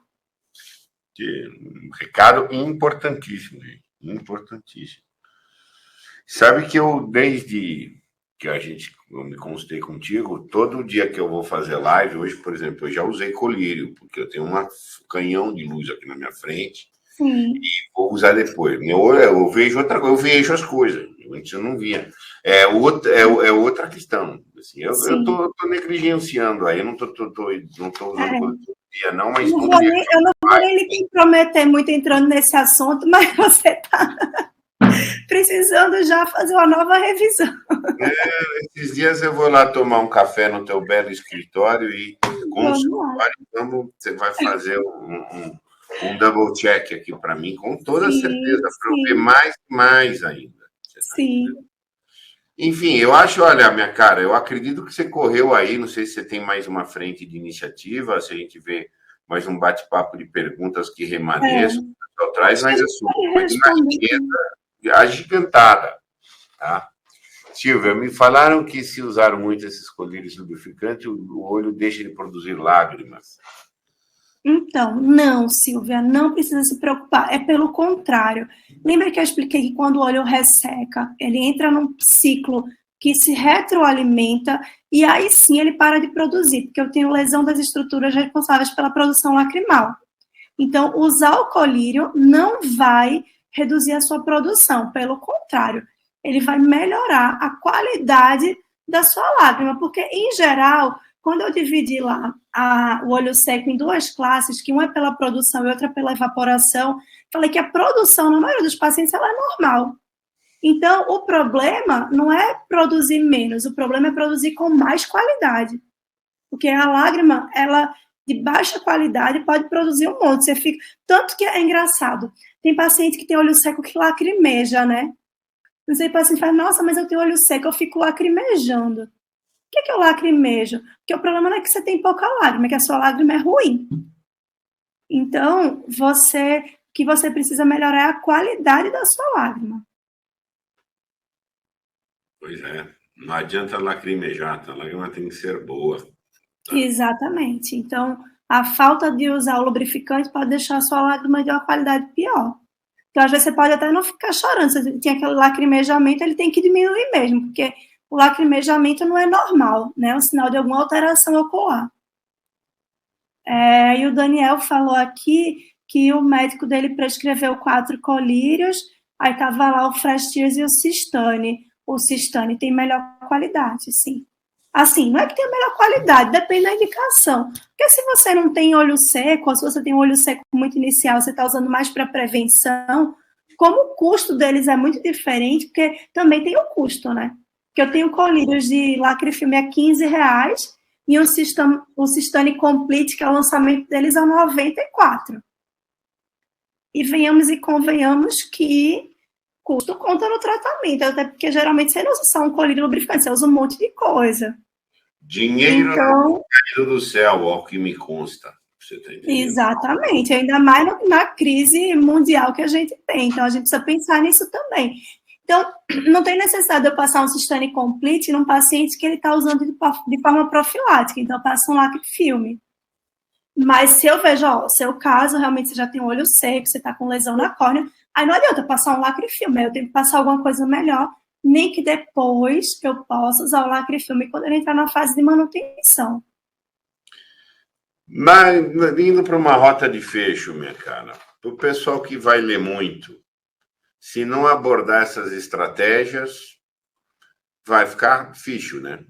Um recado importantíssimo, gente. Importantíssimo. Sabe que eu, desde que eu me consultei contigo, todo dia que eu vou fazer live, hoje, por exemplo, eu já usei colírio, porque eu tenho um canhão de luz aqui na minha frente. Sim. E vou usar depois. Eu vejo outra coisa, eu vejo as coisas. Antes eu não via. É outra questão. Assim, eu tô negligenciando aí, eu não tô usando todo dia, não, mas eu não vou nem lhe comprometer muito entrando nesse assunto, mas você está precisando já fazer uma nova revisão. Esses dias eu vou lá tomar um café no teu belo escritório e você vai fazer um double check aqui para mim, com toda certeza, para eu ver mais ainda. Sim. Enfim, eu acho, olha, minha cara, eu acredito que você correu aí, não sei se você tem mais uma frente de iniciativa, se a gente vê mais um bate-papo de perguntas que remanesçam, o pessoal traz, mas a sua agenda agigantada, tá? Silvia, me falaram que se usar muito esses colírios lubrificantes, o olho deixa de produzir lágrimas. Então, não, Silvia, não precisa se preocupar. É pelo contrário. Lembra que eu expliquei que quando o olho resseca, ele entra num ciclo que se retroalimenta e aí sim ele para de produzir, porque eu tenho lesão das estruturas responsáveis pela produção lacrimal. Então, usar o colírio não vai reduzir a sua produção, pelo contrário, ele vai melhorar a qualidade da sua lágrima, porque, em geral, quando eu dividi lá o olho seco em 2 classes, que uma é pela produção e outra pela evaporação, falei que a produção, na maioria dos pacientes, ela é normal. Então, o problema não é produzir menos, o problema é produzir com mais qualidade. Porque a lágrima, ela de baixa qualidade pode produzir um monte. Você fica... Tanto que é engraçado. Tem paciente que tem olho seco que lacrimeja, né? Não sei, o paciente fala, nossa, mas eu tenho olho seco, eu fico lacrimejando. O que é o lacrimejo? Porque o problema não é que você tem pouca lágrima, é que a sua lágrima é ruim. Então, o que você precisa melhorar é a qualidade da sua lágrima. Pois é, não adianta lacrimejar, a lágrima tem que ser boa. Tá? Exatamente. Então, a falta de usar o lubrificante pode deixar a sua lágrima de uma qualidade pior. Então, às vezes, você pode até não ficar chorando. Se tem aquele lacrimejamento, ele tem que diminuir mesmo, porque o lacrimejamento não é normal, né? É um sinal de alguma alteração ocular. E o Daniel falou aqui que o médico dele prescreveu 4 colírios, aí estava lá o Fresh Tears e o Cistane. o Sistane tem melhor qualidade, sim. Assim, não é que tem a melhor qualidade, depende da indicação. Porque se você não tem olho seco, ou se você tem um olho seco muito inicial, você está usando mais para prevenção, como o custo deles é muito diferente, porque também tem o custo, né? Porque eu tenho colírios de Lacrifilme a R$15 e o Sistane Complete, que é o lançamento deles, a R$94. E venhamos e convenhamos que custo conta no tratamento, até porque geralmente você não usa só um colírio lubrificante, você usa um monte de coisa. Dinheiro então, caído do céu, ao que me consta. Você tá entendendo? Exatamente, ainda mais na crise mundial que a gente tem. Então, a gente precisa pensar nisso também. Então, não tem necessidade de eu passar um Systane Complete num paciente que ele está usando de forma profilática. Então, eu passo um Lacrifilme. Mas se eu vejo, ó, seu caso, realmente você já tem um olho seco, você está com lesão na córnea, aí não adianta eu passar um Lacrifilme, eu tenho que passar alguma coisa melhor, nem que depois eu possa usar o Lacrifilme quando ele entrar na fase de manutenção. Mas, indo para uma rota de fecho, minha cara, para o pessoal que vai ler muito, se não abordar essas estratégias, vai ficar ficho, né?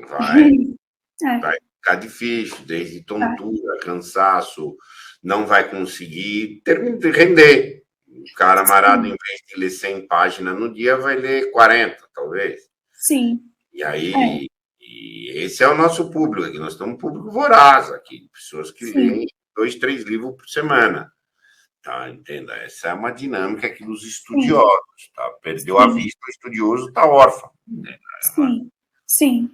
Vai ficar difícil, desde tontura, cansaço, não vai conseguir render. O cara amarado, em vez de ler 100 páginas no dia, vai ler 40, talvez. Sim. E aí, e esse é o nosso público aqui. Nós temos um público voraz aqui, pessoas que leem 2, 3 livros por semana. Tá, entenda? Essa é uma dinâmica aqui dos estudiosos. Tá? Perdeu a vista, o estudioso está órfão. Sim.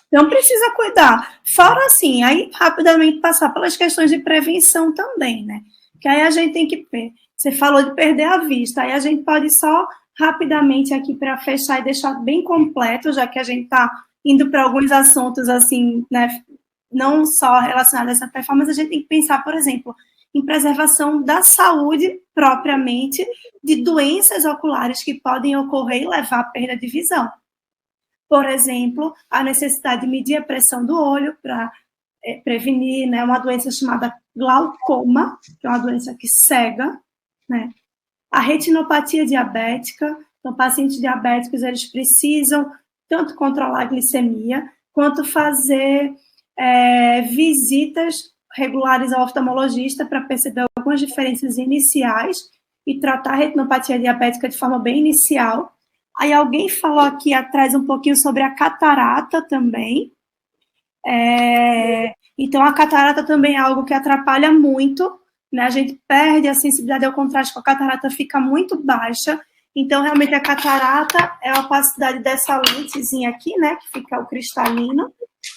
Então, precisa cuidar. Fora assim, aí rapidamente passar pelas questões de prevenção também, né? Que aí a gente tem que ver. Você falou de perder a vista, aí a gente pode só rapidamente aqui para fechar e deixar bem completo, já que a gente está indo para alguns assuntos assim, né? Não só relacionados a essa performance, a gente tem que pensar, por exemplo, em preservação da saúde propriamente de doenças oculares que podem ocorrer e levar à perda de visão. Por exemplo, a necessidade de medir a pressão do olho para prevenir, né, uma doença chamada glaucoma, que é uma doença que cega, né? A retinopatia diabética, então pacientes diabéticos eles precisam tanto controlar a glicemia quanto fazer visitas regulares ao oftalmologista para perceber algumas diferenças iniciais e tratar a retinopatia diabética de forma bem inicial. Aí alguém falou aqui atrás um pouquinho sobre a catarata também. Então, a catarata também é algo que atrapalha muito, né? A gente perde a sensibilidade ao contraste, a catarata fica muito baixa. Então, realmente, a catarata é a opacidade dessa lentezinha aqui, né? Que fica o cristalino.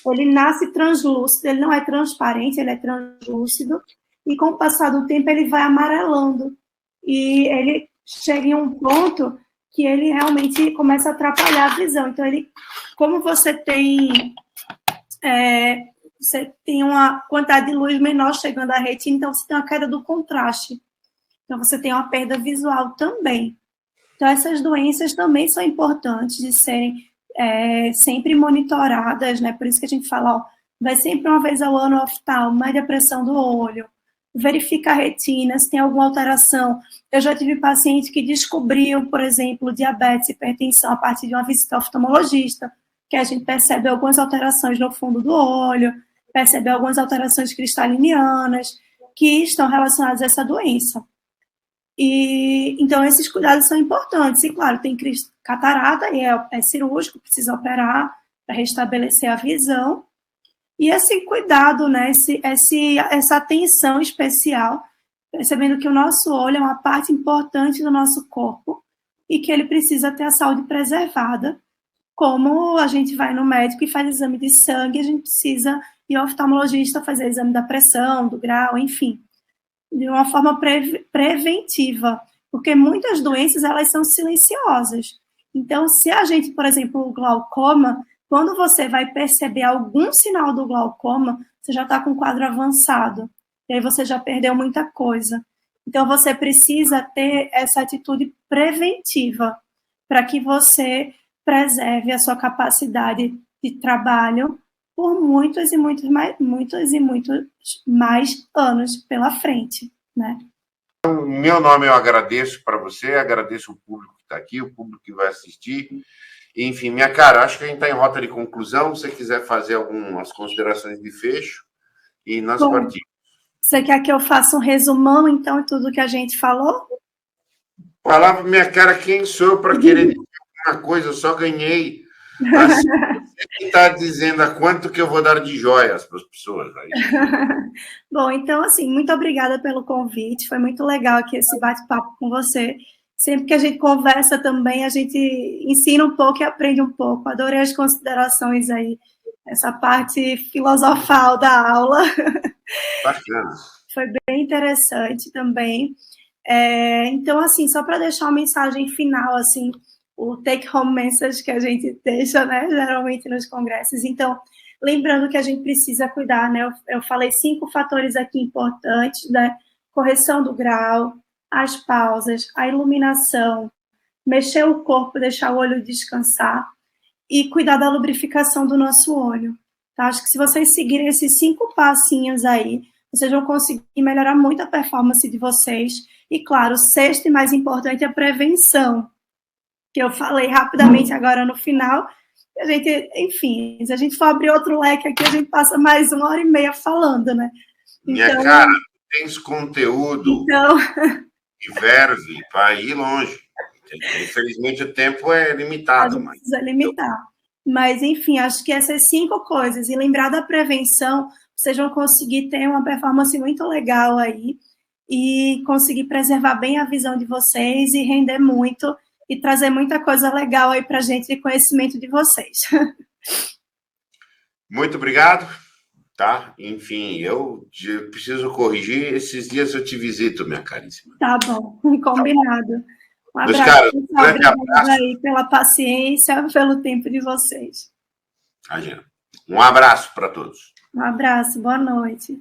Ele nasce translúcido, ele não é transparente, ele é translúcido. E com o passar do tempo, ele vai amarelando. E ele chega em um ponto que ele realmente começa a atrapalhar a visão. Então, como você tem uma quantidade de luz menor chegando à retina, então você tem uma queda do contraste. Então, você tem uma perda visual também. Então, essas doenças também são importantes de serem sempre monitoradas, né? Por isso que a gente fala, ó, vai sempre uma vez ao ano ao oftalmo, mede a pressão do olho, verifica a retina, se tem alguma alteração. Eu já tive paciente que descobriu, por exemplo, diabetes e hipertensão a partir de uma visita ao oftalmologista, que a gente percebe algumas alterações no fundo do olho, percebe algumas alterações cristalinianas que estão relacionadas a essa doença. E, então, esses cuidados são importantes. E, claro, tem catarata, e é cirúrgico, precisa operar para restabelecer a visão. E esse cuidado, né, essa atenção especial, percebendo que o nosso olho é uma parte importante do nosso corpo e que ele precisa ter a saúde preservada. Como a gente vai no médico e faz exame de sangue, a gente precisa ir ao oftalmologista fazer exame da pressão, do grau, enfim, de uma forma preventiva, porque muitas doenças, elas são silenciosas. Então, se a gente, por exemplo, o glaucoma, quando você vai perceber algum sinal do glaucoma, você já está com um quadro avançado, e aí você já perdeu muita coisa. Então, você precisa ter essa atitude preventiva para que você preserve a sua capacidade de trabalho por muitos e muitos mais anos pela frente, né? Meu nome eu agradeço para você, agradeço o público que está aqui, o público que vai assistir, Enfim, minha cara, acho que a gente está em rota de conclusão. Se você quiser fazer algumas considerações de fecho, e nós Bom, partimos. você quer que eu faça um resumão, então, de tudo que a gente falou? Falava, minha cara, quem sou eu para querer dizer alguma coisa? Eu só ganhei. Assim, você que está dizendo a quanto que eu vou dar de joias para as pessoas. Aí. Bom, então, assim, muito obrigada pelo convite. Foi muito legal aqui esse bate-papo com você. Sempre que a gente conversa também, a gente ensina um pouco e aprende um pouco. Adorei as considerações aí, essa parte filosofal da aula. Bacana. Foi bem interessante também. Então, assim, só para deixar uma mensagem final, assim, o take-home message que a gente deixa, né, geralmente nos congressos. Então, lembrando que a gente precisa cuidar, né, eu falei 5 fatores aqui importantes, né, correção do grau, as pausas, a iluminação, mexer o corpo, deixar o olho descansar e cuidar da lubrificação do nosso olho. Tá? Acho que se vocês seguirem esses 5 passinhos aí, vocês vão conseguir melhorar muito a performance de vocês. E, claro, o sexto e mais importante é a prevenção, que eu falei rapidamente agora no final. A gente, enfim, se a gente for abrir outro leque aqui, a gente passa mais 1h30 falando, né? Minha cara, tens conteúdo então... e verve para ir longe. Infelizmente, o tempo é limitado. A gente precisa limitar. Mas, enfim, acho que essas 5 coisas, e lembrar da prevenção, vocês vão conseguir ter uma performance muito legal aí e conseguir preservar bem a visão de vocês e render muito e trazer muita coisa legal aí para a gente de conhecimento de vocês. Muito obrigado. Tá? Enfim, eu preciso corrigir. Esses dias eu te visito, minha caríssima. Tá bom, combinado. Um abraço, caras, obrigada aí pela paciência, pelo tempo de vocês. Imagina. Um abraço para todos. Um abraço, boa noite.